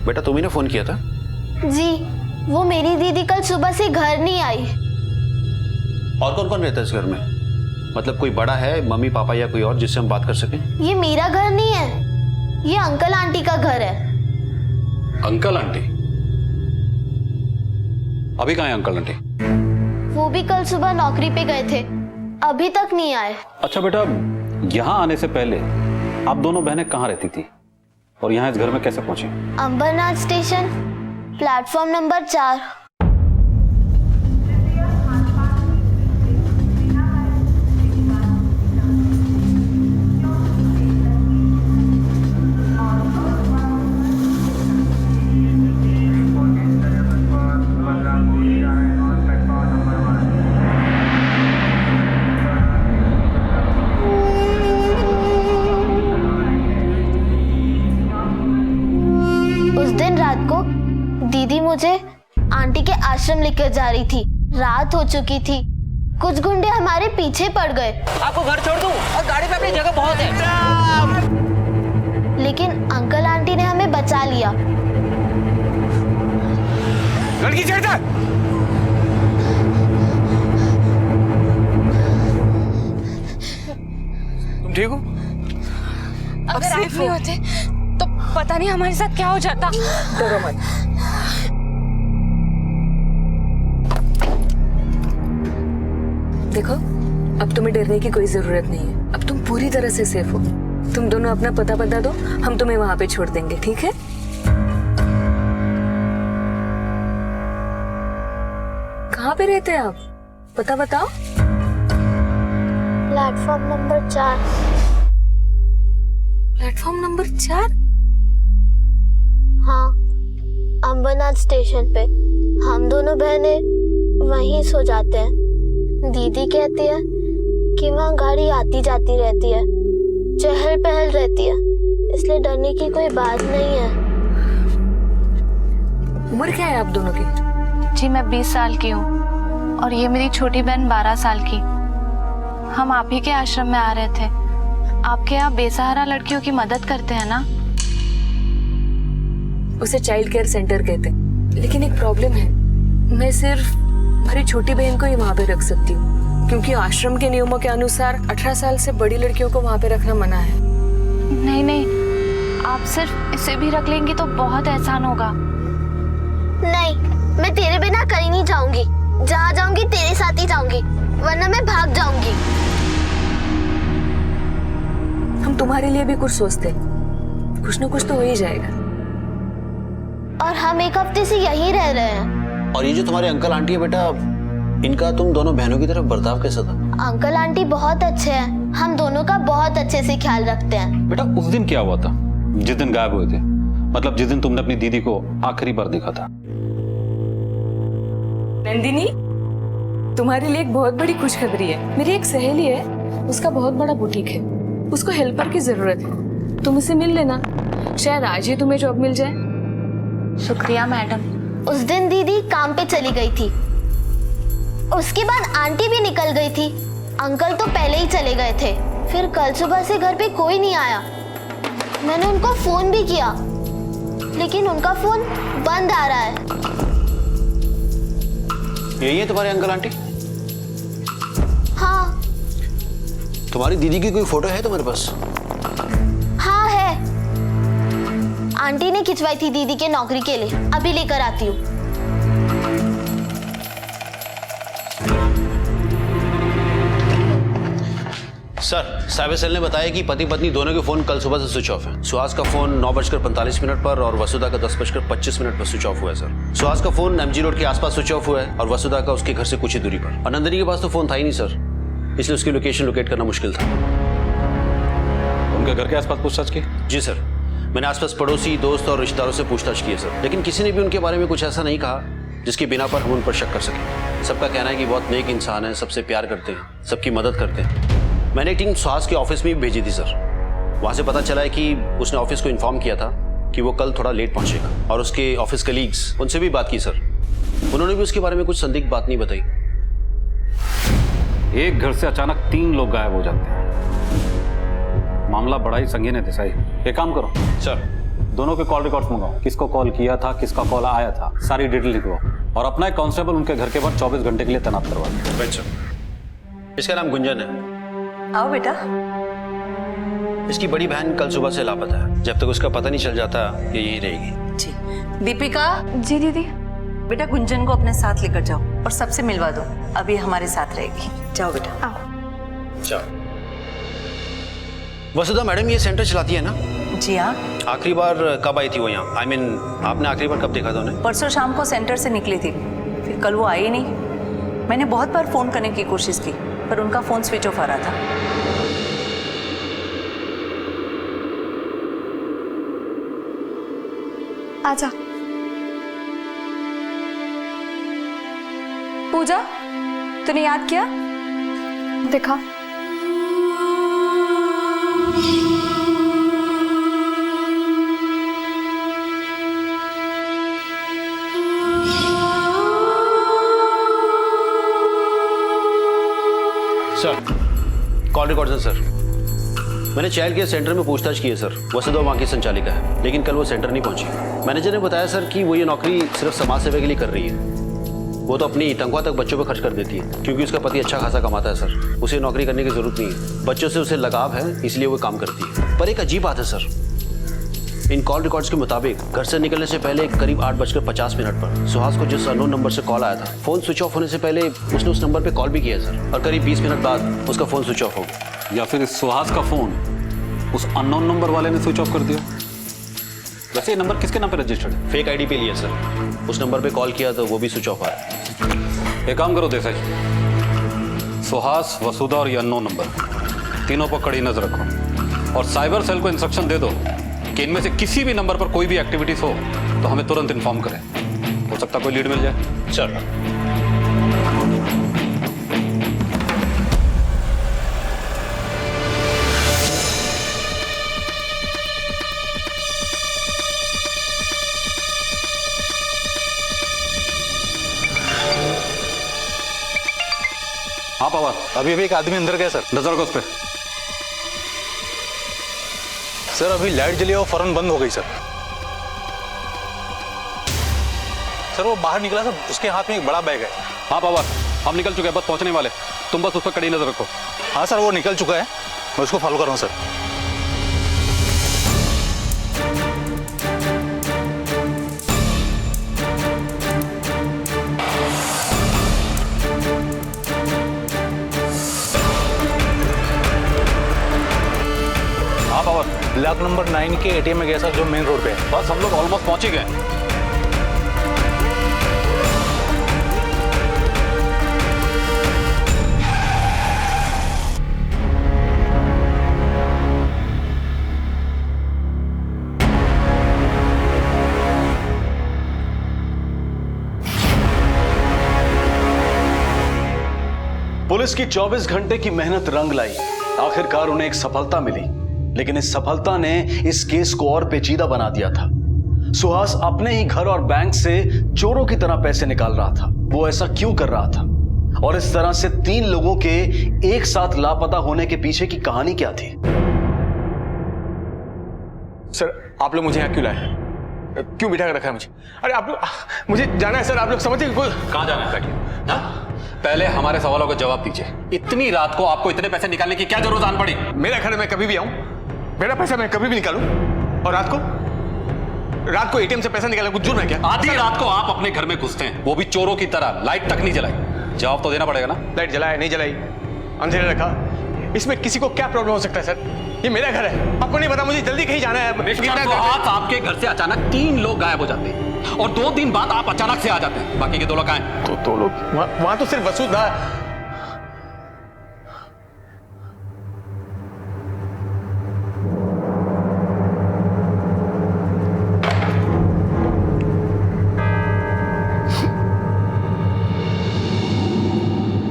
बेटा तुम्ही ने फोन किया था? जी, वो मेरी दीदी कल सुबह से घर नहीं आई। और कौन कौन रहता है इस घर में? मतलब कोई बड़ा है, मम्मी पापा या कोई और जिससे हम बात कर सकें? ये मेरा घर नहीं है, ये अंकल आंटी का घर है। Uncle aunty? अभी कहाँ है अंकल आंटी? वो भी कल सुबह नौकरी पे गए थे, अभी तक नहीं आए। अच्छा बेटा, यहाँ आने से पहले आप दोनों बहनें कहाँ रहती थी और यहाँ इस घर में कैसे पहुंची? Ambernath station, platform number 4। दीदी मुझे आंटी के आश्रम लेकर जा रही थी। रात हो चुकी थी, कुछ गुंडे हमारे पीछे पड़ गए। आपको घर छोड़ दूं और गाड़ी पे अपनी जगह बहुत है। लेकिन अंकल आंटी ने हमें बचा लिया। लड़की चढ़ जा। तुम ठीक हो? अगर आप नहीं होते तो पता नहीं हमारे साथ क्या हो जाता। डरो मत। देखो, अब तुम्हें डरने की कोई जरूरत नहीं है। अब तुम पूरी तरह से सेफ हो। तुम दोनों अपना पता बता दो, हम तुम्हें वहां पे छोड़ देंगे, ठीक है? कहाँ पे रहते हैं आप? पता बताओ। Platform number 4। Platform number 4? हाँ, अंबरनाथ स्टेशन पे। हम दोनों बहनें वहीं सो जाते हैं। दीदी कहती है कि वहाँ गाड़ी आती जाती रहती है, चहल पहल रहती है, इसलिए डरने की कोई बात नहीं है। उम्र क्या है आप दोनों की? जी मैं 20 साल की हूँ और ये मेरी छोटी बहन 12 साल की। हम आप ही के आश्रम में आ रहे थे। आपके यहाँ बेसहारा लड़कियों की मदद करते हैं ना? उसे चाइल्ड केयर सेंटर कहते हैं, लेकिन एक प्रॉब्लम है। मैं सिर्फ हमारी छोटी बहन को ही वहाँ पे रख सकती हूँ, क्योंकि आश्रम के नियमों के अनुसार 18 साल से बड़ी लड़कियों को वहाँ पे रखना मना है। नहीं नहीं, आप सिर्फ इसे भी रख लेंगी तो बहुत एहसान होगा। नहीं, मैं तेरे बिना कहीं नहीं जाऊंगी। जहाँ जाऊंगी तेरे साथ ही जाऊंगी, वरना मैं भाग जाऊंगी। हम तुम्हारे लिए भी कुछ सोचते, कुछ न कुछ तो हो ही जाएगा। और हम एक हफ्ते से यहीं रह रहे हैं। और ये जो तुम्हारे अंकल आंटी है बेटा, इनका तुम दोनों बहनों की तरफ बर्ताव कैसा था? अंकल आंटी बहुत अच्छे हैं, हम दोनों का बहुत अच्छे से ख्याल रखते हैं। बेटा उस दिन क्या हुआ था जिस दिन गायब हुए थे? मतलब जिस दिन तुमने अपनी दीदी को आखिरी बार देखा था। नंदिनी, तुम्हारे लिए एक बहुत बड़ी खुशखबरी है। मेरी एक सहेली है, उसका बहुत बड़ा बुटीक है, उसको हेल्पर की जरूरत है। तुम उससे मिल लेना, शायद आज ही तुम्हें जॉब मिल जाए। शुक्रिया मैडम। उस दिन दीदी काम पे चली गई थी, उसके बाद आंटी भी निकल गई थी, अंकल तो पहले ही चले गए थे। फिर कल सुबह से घर पे कोई नहीं आया। मैंने उनको फोन भी किया, लेकिन उनका फोन बंद आ रहा है। यही है तुम्हारे अंकल आंटी? हाँ। तुम्हारी दीदी की कोई फोटो है तुम्हारे पास? हाँ है, आंटी ने खिंचवाई थी दीदी के नौकरी के लिए। अभी लेकर आती हूँ। सर, साइबर सेल ने बताया कि पति पत्नी दोनों के फोन कल सुबह से स्विच ऑफ है। सुहास का फोन 9:45 पर और वसुधा का 10:25 पर स्विच ऑफ हुआ है सर। सुहास का फोन MG रोड के आसपास स्विच ऑफ हुआ है और वसुधा का उसके घर से कुछ ही दूरी पर। और नंदिनी के पास तो फोन था ही नहीं सर, इसलिए उसकी लोकेशन लोकेट करना मुश्किल था। उनके घर के आसपास पूछताछ की? जी सर, मैंने आसपास पड़ोसी, दोस्त और रिश्तेदारों से पूछताछ की है सर, लेकिन किसी ने भी उनके बारे में कुछ ऐसा नहीं कहा जिसकी बिना पर हम उन पर शक कर सकें। सबका कहना है कि बहुत नेक इंसान है, सबसे प्यार करते हैं, सबकी मदद करते हैं। मैंने एक टीम सुहास के ऑफिस में भी भेजी थी सर। वहाँ से पता चला है कि उसने ऑफिस को इन्फॉर्म किया था कि वो कल थोड़ा लेट पहुँचेगा, और उसके ऑफिस कलीग्स, उनसे भी बात की सर। उन्होंने भी उसके बारे में कुछ संदिग्ध बात नहीं बताई। एक घर से अचानक 3 लोग गायब हो जाते हैं, मामला बड़ा ही संगीन है देसाई। एक काम करो सर, दोनों के कॉल रिकॉर्ड्स मंगाओ, किसको कॉल किया था, किसका कॉल आया था, सारी डिटेल लिखवाओ, और अपना एक कांस्टेबल उनके घर के बाहर 24 घंटे के लिए तैनात करवा दो। अच्छा, इसका नाम गुंजन है। आओ बेटा। इसकी बड़ी बहन कल सुबह से लापता है। जब तक उसका पता नहीं चल जाता ये यही रहेगी। जी दीपिका। जी दीदी। बेटा गुंजन को अपने साथ लेकर जाओ और सबसे मिलवा दो, अभी हमारे साथ रहेगी। जाओ बेटा। आओ। जाओ। वसुधा मैडम ये सेंटर चलाती है ना? जी हाँ। आखिरी बार कब आई थी वो यहाँ? I mean, आपने आखिरी बार कब देखा था उन्हें? परसों शाम को सेंटर से निकली थी, फिर कल वो आई नहीं। मैंने बहुत बार फोन करने की कोशिश की, पर उनका फोन स्विच ऑफ आ रहा था। आजा। पूजा, तूने याद किया? देखा। सर, कॉल रिकॉर्ड है सर। मैंने चाइल्ड केयर सेंटर में पूछताछ की है सर। वसुधा वहाँ की संचालिका है, लेकिन कल वो सेंटर नहीं पहुंची। मैनेजर ने बताया सर कि वो ये नौकरी सिर्फ समाज सेवा के लिए कर रही है। वो तो अपनी तनख्वाह तक बच्चों पर खर्च कर देती है, क्योंकि उसका पति अच्छा खासा कमाता है सर। उसे नौकरी करने की जरूरत नहीं है, बच्चों से उसे लगाव है, इसलिए वो काम करती है। पर एक अजीब बात है सर, इन कॉल रिकॉर्ड्स के मुताबिक घर से निकलने से पहले करीब 8:50 पर सुहास को जिस अननोन नंबर से कॉल आया था, फोन स्विच ऑफ होने से पहले उसने उस नंबर पे कॉल भी किया सर, और करीब 20 मिनट बाद उसका फोन स्विच ऑफ हो गया। या फिर सुहास का फोन उस अननोन नंबर वाले ने स्विच ऑफ कर दिया। वैसे ये नंबर किसके नाम पे रजिस्टर्ड है? फेक आईडी पे लिया सर। उस नंबर पे कॉल किया तो वो भी स्विच ऑफ आया। एक काम करो देसाई, सुहास, वसुधा और ये अननोन नंबर, तीनों पर कड़ी नजर रखो, और साइबर सेल को इंस्ट्रक्शन दे दो कि इनमें से किसी भी नंबर पर कोई भी एक्टिविटीज हो तो हमें तुरंत इन्फॉर्म करें। हो सकता कोई लीड मिल जाए। सर। हाँ पवार, अभी एक आदमी अंदर गया सर। नजर रखो उस पे। सर अभी लाइट जली और फौरन बंद हो गई सर। सर वो बाहर निकला सर, उसके हाथ में एक बड़ा बैग है। हाँ पवार, हम निकल चुके हैं, बस पहुंचने वाले, तुम बस उस पर कड़ी नजर रखो। हाँ सर वो निकल चुका है, मैं उसको फॉलो कर रहा हूँ सर। ब्लॉक नंबर 9 के एटीएम में गया सर, जो मेन रोड पे है। बस हम लोग ऑलमोस्ट पहुंच ही गए। पुलिस की 24 घंटे की मेहनत रंग लाई। आखिरकार उन्हें एक सफलता मिली, लेकिन इस सफलता ने इस केस को और पेचीदा बना दिया था। सुहास अपने ही घर और बैंक से चोरों की तरह पैसे निकाल रहा था। वो ऐसा क्यों कर रहा था और इस तरह से 3 लोगों के एक साथ लापता होने के पीछे की कहानी क्या थी? सर आप लोग मुझे यहाँ क्यों लाए? क्यों बिठा कर रखा है मुझे? अरे आप लोग, मुझे जाना है सर। आप लोग समझते कहाँ जाना है? बैठिए। पहले हमारे सवालों का जवाब दीजिए। इतनी रात को आपको इतने पैसे निकालने की क्या जरूरत आन पड़ी? मेरा घर है, मैं कभी भी आऊं, मेरा पैसा मैं कभी भी निकालूं। और रात को एटीएम से पैसा निकालना कुछ जुर्म है क्या? आधी रात को आप अपने घर में घुसते हैं, वो भी चोरों की तरह। लाइट तक नहीं जलाई। जवाब तो देना पड़ेगा ना। लाइट जलाया नहीं जलाई, अंधेरा रखा, इसमें किसी को क्या प्रॉब्लम हो सकता है सर? ये मेरा घर है, आपको नहीं पता मुझे जल्दी कहीं जाना है। मिस्टर सुहास, आपके घर से अचानक 3 लोग गायब हो जाते हैं और 2 दिन बाद आप अचानक से आ जाते हैं। बाकी के 2 लोग कहाँ हैं? तो 2 लोग वहां तो सिर्फ वसुधा।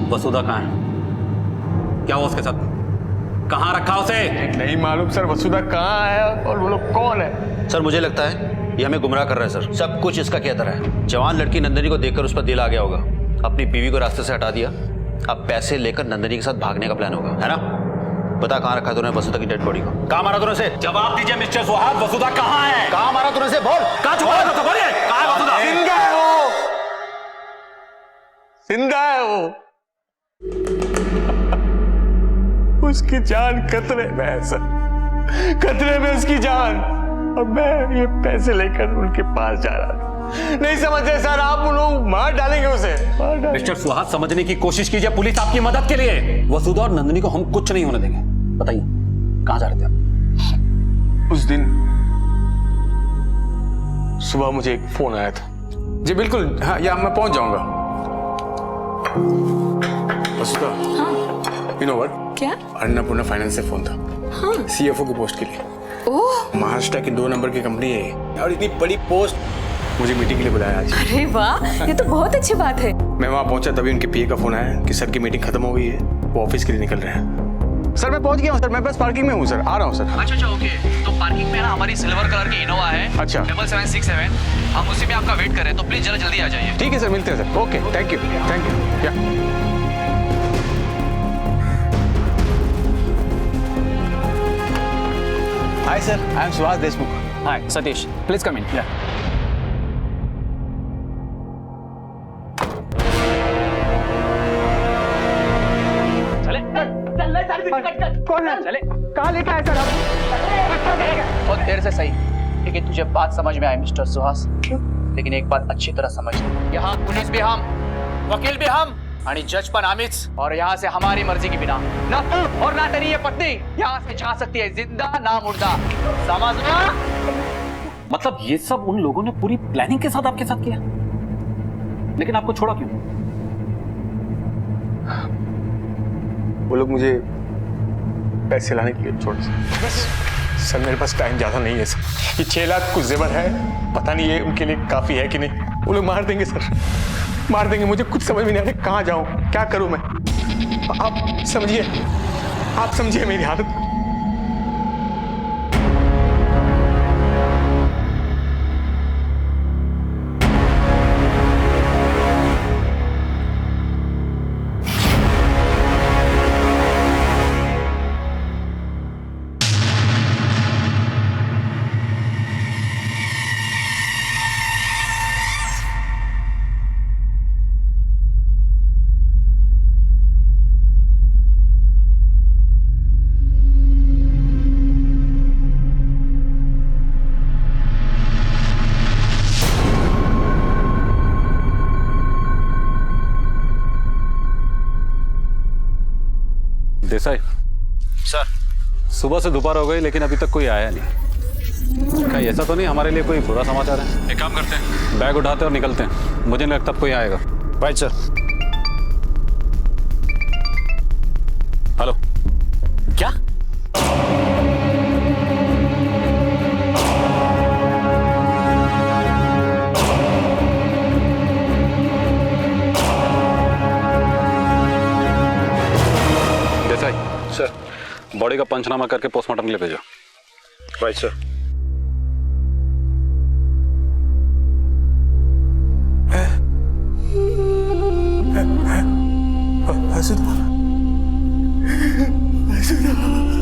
वसुधा कहाँ है? क्या हुआ उसके साथ? कहाँ रखा उसे? नहीं मालूम सर, वसुधा कहाँ है और वो लोग कौन है? सर मुझे लगता है ये हमें गुमराह कर रहा है सर। सब कुछ इसका कहता है। जवान लड़की नंदिनी को देखकर उस पर दिल आ गया होगा, अपनी बीवी को रास्ते से हटा दिया। अब पैसे लेकर नंदिनी के साथ भागने का प्लान होगा, है ना? बता कहाँ रखा तूने वसुधा की डेड बॉडी को? कहाँ मारा तूने उसे? जवाब दीजिए मिस्टर सुहास, वसुधा कहाँ है? कहाँ मारा तूने उसे? बोल। कहाँ छुपा है? बोलिए, कहाँ है वसुधा? जिंदा है वो, जिंदा है वो। उसकी जान खतरे में है सर, खतरे में उसकी जान। और मैं ये पैसे लेकर उनके पास जा रहा था। नहीं समझे सर आप? उन लोग मार डालेंगे उसे, मार डालेंगे। मिस्टर सुहास, समझने की कोशिश कीजिए, पुलिस आपकी मदद के लिए। वसुधा और नंदिनी को हम कुछ नहीं होने देंगे। बताइए कहाँ जा रहे थे आप? उस दिन सुबह मुझे एक फोन आया था। जी बिल्कुल, हाँ यहाँ मैं पहुंच जाऊंगा। वसुधा, यू नो व्हाट? क्या? अन्नपूर्णा फाइनेंस से फोन था। हाँ। सीएफओ की पोस्ट के लिए। ओह, महाराष्ट्र की 2 नंबर की कंपनी है और इतनी बड़ी पोस्ट। मुझे मीटिंग के लिए बुलाया आज। अरे वाह, ये तो बहुत अच्छी बात है। मैं वहाँ पहुंचा तभी उनके पीए का फोन आया कि सर की मीटिंग खत्म हो गई है, वो ऑफिस के लिए निकल रहे हैं। सर मैं पहुंच गया हूँ सर, मैं बस पार्किंग में हूँ सर, आ रहा हूँ सर। अच्छा ओके, तो पार्किंग में ना हमारी सिल्वर कलर की इनोवा है। अच्छा। 7767, हम उसी में आपका वेट कर रहे हैं, तो प्लीज जरा जल्दी आ जाइए। ठीक है सर, मिलते हैं sir. Okay, thank you, thank you. या hi sir, I am Suhas Deshmukh. Hi Satish, please come in. कौन है? चले। कहाँ लेके आए सर आप? बहुत देर से सही, लेकिन तुझे बात समझ में आई मिस्टर सुहास। लेकिन एक बात अच्छी तरह समझ ले, यहाँ पुलिस भी हम, वकील भी हम, आणि जज पण आम्हीच। और यहाँ से हमारी मर्जी के बिना ना तू और ना तेरी ये पत्नी यहाँ से जा सकती है, जिंदा ना मुर्दा। समझना? मतलब ये सब उन लोगों ने पूरी प्लानिंग के साथ आपके साथ किया, लेकिन आपको छोड़ा क्यों? वो लोग मुझे पैसे लाने के लिए छोड़ सर। मेरे पास टाइम ज्यादा नहीं है सर। ये 6 लाख कुछ जेवर है, पता नहीं ये उनके लिए काफी है कि नहीं। वो लोग मार देंगे सर, मार देंगे। मुझे कुछ समझ में नहीं आ रहा कहाँ जाऊं, क्या करूं मैं। आप समझिए मेरी हालत। देसाई सर, सुबह से दोपहर हो गई लेकिन अभी तक कोई आया नहीं। क्या ऐसा तो नहीं हमारे लिए कोई बुरा समाचार है? एक काम करते हैं, बैग उठाते और निकलते हैं। मुझे नहीं लगता कोई आएगा। Right sir. हेलो, क्या? बॉडी का पंचनामा करके पोस्टमार्टम के लिए भेजो। Right sir.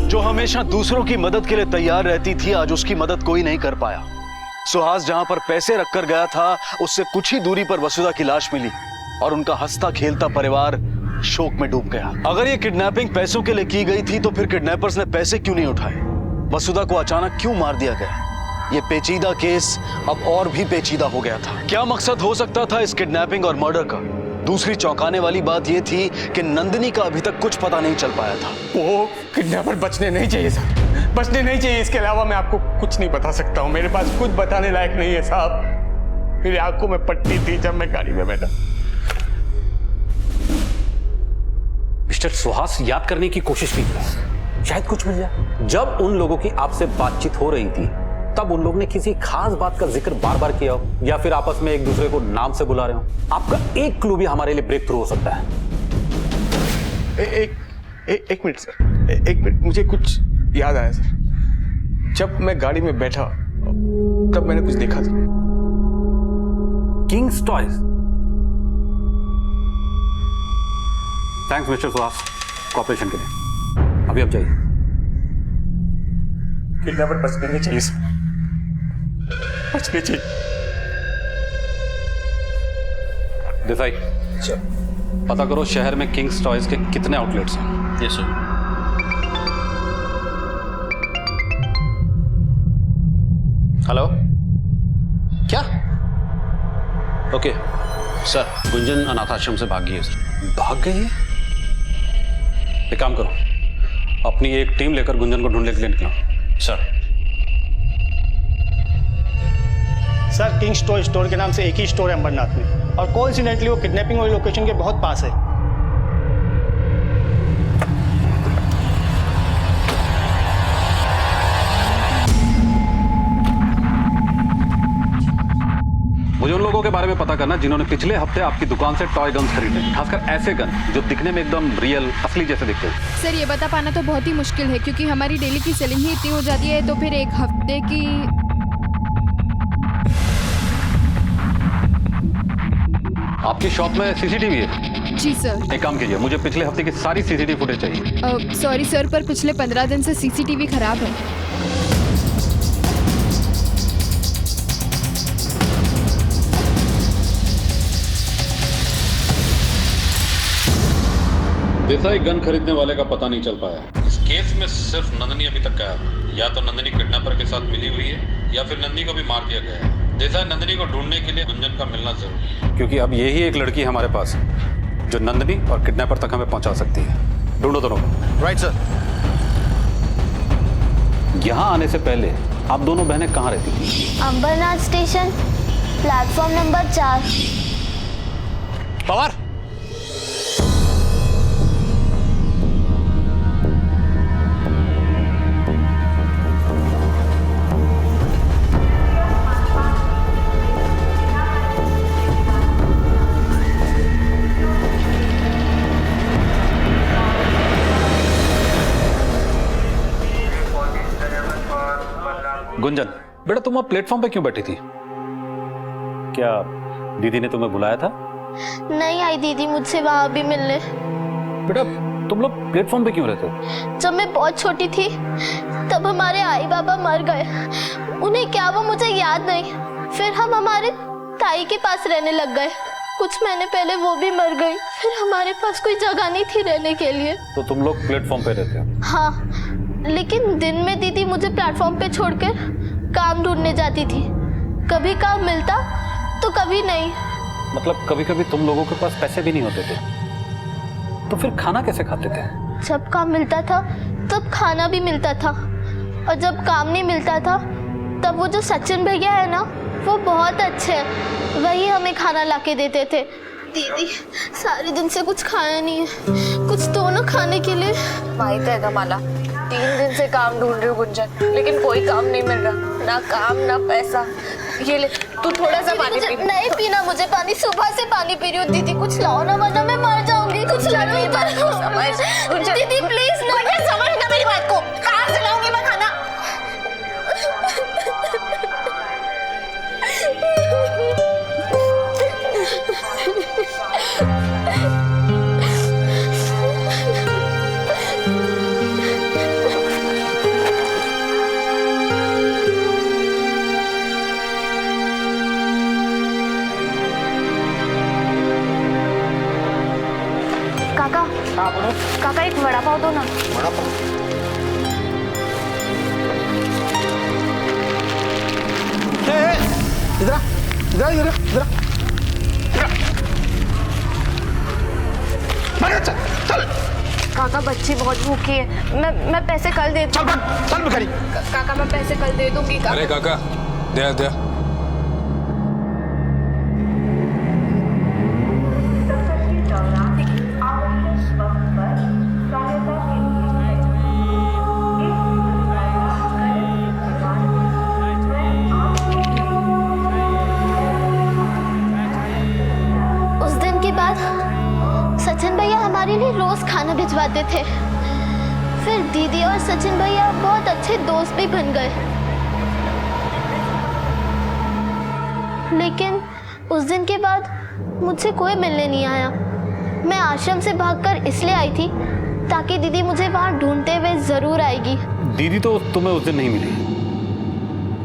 जो हमेशा दूसरों की मदद के लिए तैयार रहती थी, आज उसकी मदद कोई नहीं कर पाया। सुहास जहां पर पैसे रखकर गया था, उससे कुछ ही दूरी पर वसुधा की लाश मिली और उनका हंसता खेलता परिवार शोक में डूब गया। अगर ये किडनैपिंग पैसों के लिए की गई थी तो फिर किडनैपर्स ने पैसे क्यों नहीं उठाए? वसुधा को अचानक क्यों मार दिया गया? ये पेचीदा केस अब और भी पेचीदा हो गया था। क्या मकसद हो सकता था इस किडनैपिंग और मर्डर का? दूसरी चौंकाने वाली बात यह थी कि नंदिनी का अभी तक कुछ पता नहीं चल पाया था। वो किडनैपर बचने नहीं चाहिए सर, बचने नहीं चाहिए। इसके अलावा मैं आपको कुछ नहीं बता सकता हूँ, मेरे पास कुछ बताने लायक नहीं है साहब। मेरी आंखों में पट्टी थी जब मैं गाड़ी में बैठा। मिस्टर सुहास, याद करने की कोशिश कीजिए, शायद कुछ मिल जाए। जब उन लोगों की आपसे बातचीत हो रही थी तब उन लोगों ने किसी खास बात का जिक्र बार बार किया हो या फिर आपस में एक दूसरे को नाम से बुला रहे हो? आपका एक क्लू भी हमारे लिए ब्रेक थ्रू हो सकता है। एक मिनट सर, एक मिनट, मुझे कुछ याद आया सर। जब मैं गाड़ी में बैठा तब मैंने कुछ देखा था। Kings toys. Thanks mister Suhas cooperation के लिए। अभी आप जाइए। किडनैपर बचने नहीं चाहिए सर, बचने चाहिए। देसाई, पता करो शहर में किंग्स टॉयज के कितने आउटलेट्स हैं। Yes sir. हेलो, क्या? ओके सर, गुंजन अनाथ आश्रम से भाग गई है सर। भाग गई है? एक काम करो, अपनी एक टीम लेकर गुंजन को ढूंढने के लिए निकलो। Sir. Sir, Kings toy store के नाम से एक ही स्टोर है अंबरनाथ में, और कोइंसिडेंटली वो किडनैपिंग वाली लोकेशन के बहुत पास है। मुझे उन लोगों के बारे में पता करना जिन्होंने पिछले हफ्ते आपकी दुकान से टॉय गन्स खरीदे, खासकर ऐसे गन जो दिखने में एकदम रियल, असली जैसे दिखते हैं। सर, ये बता पाना तो बहुत ही मुश्किल है क्योंकि हमारी डेली की सेलिंग ही इतनी हो जाती है, तो फिर एक हफ्ते की। आपकी शॉप में सीसीटीवी है? जी सर। एक काम कीजिए, मुझे पिछले हफ्ते की सारी सीसीटीवी फुटेज चाहिए। सॉरी सर, पर पिछले 15 दिन से सीसीटीवी खराब है। देसाई गन खरीदने वाले का पता नहीं चल पाया। इस केस में सिर्फ नंदनी अभी तक गायब है। या तो नंदनी किडनैपर के साथ मिली हुई है या फिर नंदनी को भी मार दिया गया है। देसाई, नंदनी को ढूंढने के लिए गुंजन का मिलना जरूरी है, क्योंकि अब यही एक लड़की है हमारे पास जो नंदनी और किडनैपर तक हमें पहुंचा सकती है। ढूंढो दोनों को। Right sir. यहाँ आने से पहले आप दोनों बहनें कहाँ रहती थी? Ambernath station, platform number 4। Pawar, Gunjan, बेटा तुम अब प्लेटफॉर्म पे क्यों बैठी थी? क्या दीदी ने तुम्हें बुलाया था? नहीं आई दीदी मुझसे वहां भी मिलने। बेटा तुम लोग प्लेटफॉर्म पे क्यों रहते हो? जब मैं बहुत छोटी थी तब हमारे आई बाबा मर गए। उन्हें क्या वो मुझे याद नहीं। फिर हम हमारे ताई के पास रहने लग गए। कुछ महीने पहले वो भी मर गई। फिर हमारे पास कोई जगह नहीं थी रहने के लिए। तो तुम लोग प्लेटफॉर्म पे रहते हो? हाँ, लेकिन दिन में दीदी मुझे प्लेटफॉर्म पे छोड़कर काम ढूंढने जाती थी। कभी काम मिलता तो कभी नहीं। मतलब कभी कभी तुम लोगों के पास पैसे भी नहीं होते थे, तो फिर खाना कैसे खाते थे? जब काम मिलता था तब खाना भी मिलता था, और जब काम नहीं मिलता था तब वो जो सचिन भैया है ना, वो बहुत अच्छे हैं, वही हमें खाना लाके देते थे। दीदी सारे दिन से कुछ खाया नहीं है, कुछ दो ना खाने के लिए। माहित है कमाला, 3 दिन से काम ढूंढ रही हूँ गुंजन, लेकिन कोई काम नहीं मिल रहा, ना काम ना पैसा। ये ले तू थोड़ा सा पानी पी। नहीं पीना मुझे पानी, सुबह से पानी पी रही हूँ। दीदी कुछ लाओ ना, वरना मैं मर जाऊंगी। कुछ लाओ दीदी प्लीज ना। समझ ना मेरी बात। रात को कहाँ से लाऊंगी मैं खाना? काका, काका एक वड़ा पाव दो ना। वड़ा पाव? इधर इधर इधर इधर चल। काका बच्ची बहुत भूखी है, मैं पैसे कल दे दूँ। चल भिखारी। काका मैं पैसे कल दे दूंगी। अरे काका दे दे। उस दिन के बाद सचिन भैया हमारे लिए रोज खाना भिजवाते थे। फिर दीदी और सचिन भैया बहुत अच्छे दोस्त भी बन गए। लेकिन उस दिन के बाद मुझसे कोई मिलने नहीं आया। मैं आश्रम से भागकर इसलिए आई थी ताकि दीदी मुझे वहां ढूंढते हुए जरूर आएगी। दीदी तो तुम्हें उस दिन नहीं मिली,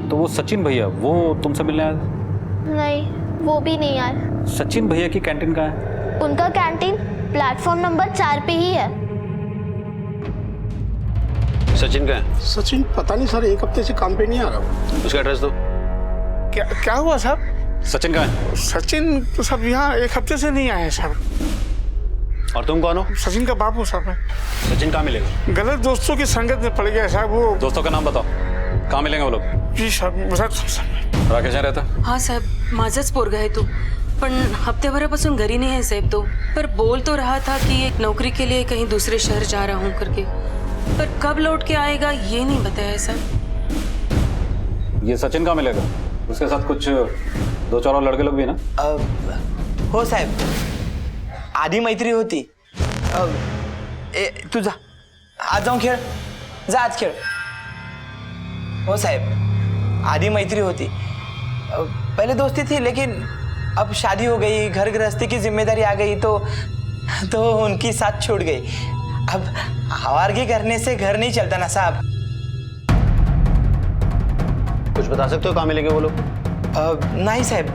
तो वो सचिन भैया वो तुमसे मिलने आए? नहीं, वो भी नहीं आए। सचिन भैया की कैंटीन कहाँ है? उनका कैंटीन प्लेटफॉर्म नंबर 4 पे ही है। सचिन का है? सचिन पता नहीं सर, एक हफ्ते से काम पे नहीं आ रहा। उसका एड्रेस दो। क्या हुआ साहब? सचिन कहाँ है? सचिन तो सब यहाँ एक हफ्ते से नहीं आए साहब। और तुम कौन हो? सचिन का बाप हूँ साहब मैं। सचिन कहाँ मिलेगा? गलत दोस्तों की संगत में पड़ गया साहब। वो दोस्तों का नाम बताओ, कहाँ मिलेंगे वो लोग? जी साहब। राकेश यहाँ रहता? हा साहेब, माझाच पोरगा आहे तो, पण हफ्त्याभरापासून घरी नहीं है साहेब। तो पर बोल तो रहा था कि एक नौकरी के लिए कहीं दूसरे शहर जा रहा हूँ करके, पर कब लौट के आएगा ये नहीं बताया साहब। ये सचिन कहाँ मिलेगा? उसके साथ कुछ 2-4 और लड़के लोग भी है ना? हो साहेब, आधी मैत्री होती। तू जा, आज जाऊन खेळ, जा आज खेळ। हो साहेब, आधी मैत्री होती, पहले दोस्ती थी, लेकिन अब शादी हो गई, घर गृहस्थी की जिम्मेदारी आ गई, तो उनकी साथ छूट गई। अब आवारगी करने से घर नहीं चलता ना साहब। कुछ बता सकते हो कहाँ मिलेंगे वो लोग? नाही साहेब,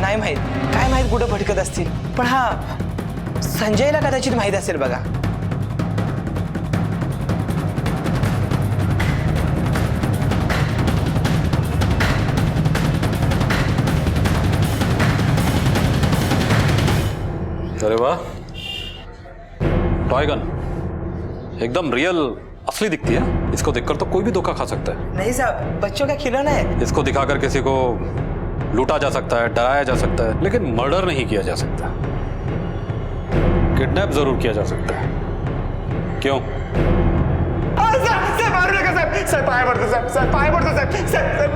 नाही माहीत, काय माहीत कुठं भटकत असतील, पण हा संजयला कदाचित माहीत असेल बघा। अरे वाह, टॉय गन एकदम रियल असली दिखती है। इसको देखकर तो कोई भी धोखा खा सकता है। नहीं साहब, बच्चों का खिलौना है। इसको दिखाकर किसी को लूटा जा सकता है, डराया जा सकता है, लेकिन मर्डर नहीं किया जा सकता। किडनैप जरूर किया जा सकता है। क्यों? साहेब मारू नका साहेब, साहेब पाय पडतो साहेब, साहेब पाय पडतो साहेब, साहेब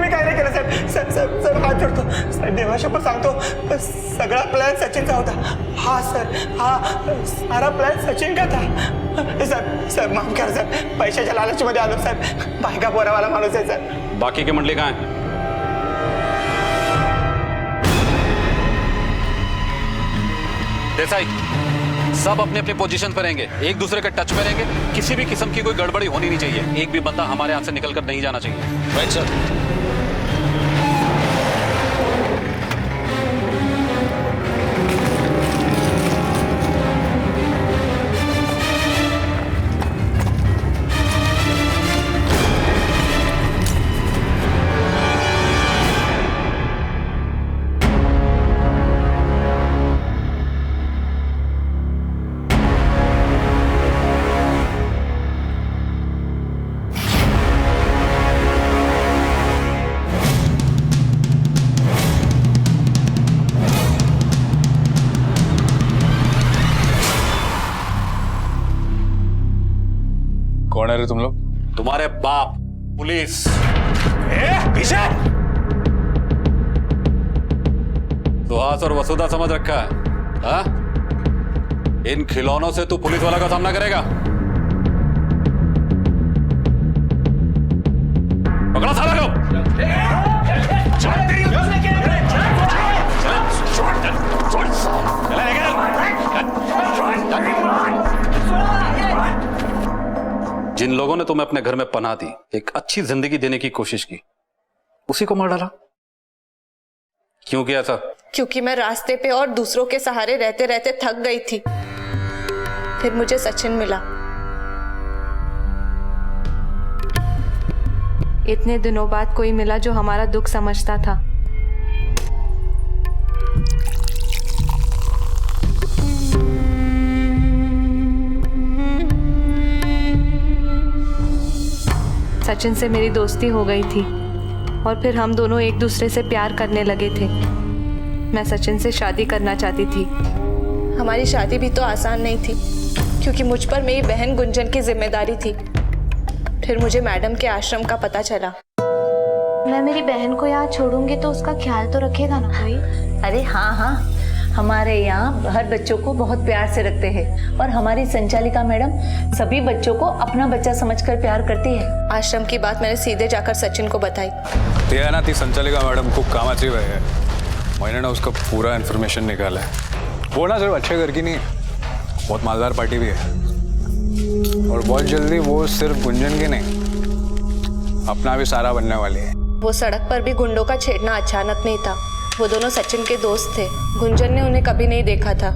मी काय नाही केलं साहेब, साहेब साहेब साहेब हात जोडतो साहेब, देवाशपथ सांगतो सगळा प्लॅन सचिनचा होता। हा सर, हा सारा प्लॅन सचिन का था। साहेब साहेब माफ करा साहेब, पैशाच्या लालचमध्ये आलो साहेब, बायका पोरावाला माणूस आहे साहेब। बाकी की मंडली कहाँ है? देसाई, सब अपने अपने पोजीशन पर रहेंगे, एक दूसरे के टच में रहेंगे। किसी भी किस्म की कोई गड़बड़ी होनी नहीं चाहिए। एक भी बंदा हमारे हाथ से निकलकर नहीं जाना चाहिए। Right sir. कौन है रे तुम लोग? तुम्हारे बाप पुलिस। पीछे सुहास और वसुधा समझ रखा है? हाँ? इन खिलौनों से तू पुलिस वाला का सामना करेगा? जिन लोगों ने तुम्हें अपने घर में पनाह दी, एक अच्छी जिंदगी देने की कोशिश की, उसी को मार डाला। क्यों किया था? क्योंकि मैं रास्ते पे और दूसरों के सहारे रहते रहते थक गई थी। फिर मुझे सचिन मिला। इतने दिनों बाद कोई मिला जो हमारा दुख समझता था। सचिन से मेरी दोस्ती हो गई थी और फिर हम दोनों एक दूसरे से प्यार करने लगे थे। मैं सचिन से शादी करना चाहती थी। हमारी शादी भी तो आसान नहीं थी क्योंकि मुझ पर मेरी बहन गुंजन की जिम्मेदारी थी। फिर मुझे मैडम के आश्रम का पता चला। मैं मेरी बहन को यहाँ छोड़ूंगी तो उसका ख्याल तो रखेगा ना कोई? अरे हाँ हाँ, हमारे यहाँ हर बच्चों को बहुत प्यार से रखते हैं और हमारी संचालिका मैडम सभी बच्चों को अपना बच्चा समझकर प्यार करती है। आश्रम की बात मैंने सीधे जाकर सचिन को बताई। ते आहे ना, ती संचालिका मॅडम खूप कामाची बाई है। मैंने ना उसका पूरा इन्फॉर्मेशन निकाला है। वो ना सिर्फ अच्छे घर की नहीं, बहुत मालदार पार्टी भी है और बहुत जल्दी वो सिर्फ गुंजन की नहीं, अपना भी सारा बनने वाली है। वो सड़क पर भी गुंडों का छेड़ना अचानक नहीं था। वो दोनों सचिन के दोस्त थे। गुंजन ने उन्हें कभी नहीं देखा था।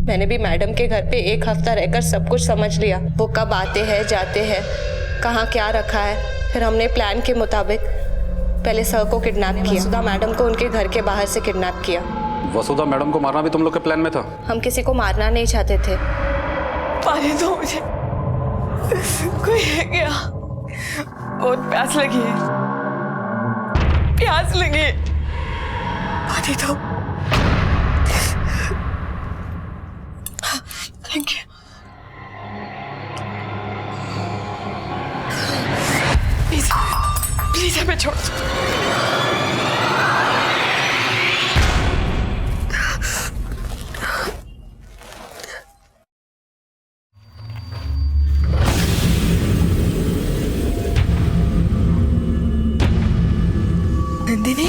मैंने भी मैडम के घर पे एक हफ्ता रहकर सब कुछ समझ लिया। वो कब आते हैं, जाते हैं, कहाँ क्या रखा है। फिर हमने प्लान के मुताबिक पहले सर को किडनैप किया, वसुधा मैडम को उनके घर के बाहर से किडनैप किया। वसुधा मैडम को मारना भी तुम लोग के प्लान में था? हम किसी को मारना नहीं चाहते थे। पानी दो मुझे, कोई है क्या? बहुत प्यास लगी है, प्यास लगी है, पानी दो। Thank you. प्लीज प्लीज हमें छोड़ दो। नंदिनी,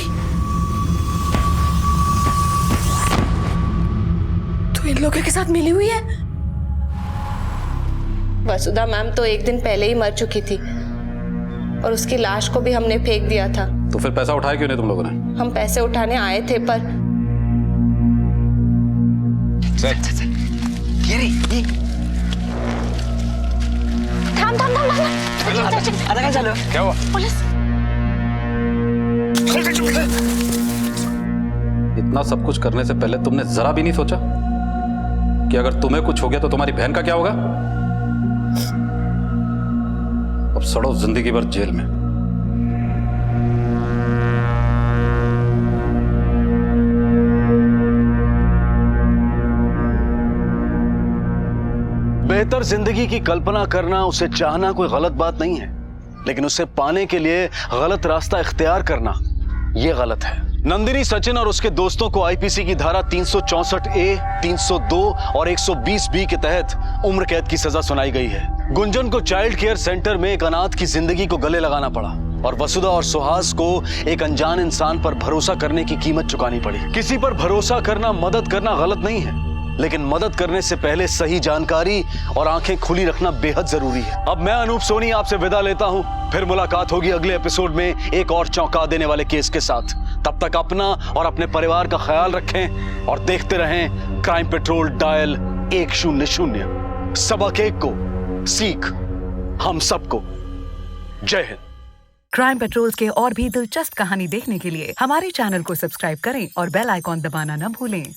तू इन लोगों के साथ मिली हुई है? वसुधा मैम तो एक दिन पहले ही मर चुकी थी और उसकी लाश को भी हमने फेंक दिया था। तो फिर पैसा उठाया क्यों नहीं तुम लोगों ने? हम पैसे उठाने आए थे पर चलो। क्या हुआ? पुलिस। इतना सब कुछ करने से पहले तुमने जरा भी नहीं सोचा कि अगर तुम्हें कुछ हो गया तो तुम्हारी बहन का क्या होगा? अब सड़ो जिंदगी भर जेल में। बेहतर जिंदगी की कल्पना करना, उसे चाहना कोई गलत बात नहीं है, लेकिन उसे पाने के लिए गलत रास्ता इख्तियार करना यह गलत है। नंदिनी, सचिन और उसके दोस्तों को आईपीसी की धारा 364A, 302 और 120B के तहत उम्र कैद की सजा सुनाई गई है। गुंजन को चाइल्ड केयर सेंटर में एक अनाथ की जिंदगी को गले लगाना पड़ा और वसुधा और सुहास को एक अनजान इंसान पर भरोसा करने की कीमत चुकानी पड़ी। किसी पर भरोसा करना, मदद करना गलत नहीं है, लेकिन मदद करने से पहले सही जानकारी और आंखें खुली रखना बेहद जरूरी है। अब मैं अनूप सोनी आपसे विदा लेता हूं। फिर मुलाकात होगी अगले एपिसोड में एक और चौंका देने वाले केस के साथ। तब तक अपना और अपने परिवार का ख्याल रखें और देखते रहें क्राइम पेट्रोल डायल 100। सबक एक को सीख हम सबको। जय हिंद। क्राइम पेट्रोल के और भी दिलचस्प कहानी देखने के लिए हमारे चैनल को सब्सक्राइब करें और बेल आइकॉन दबाना न भूलें।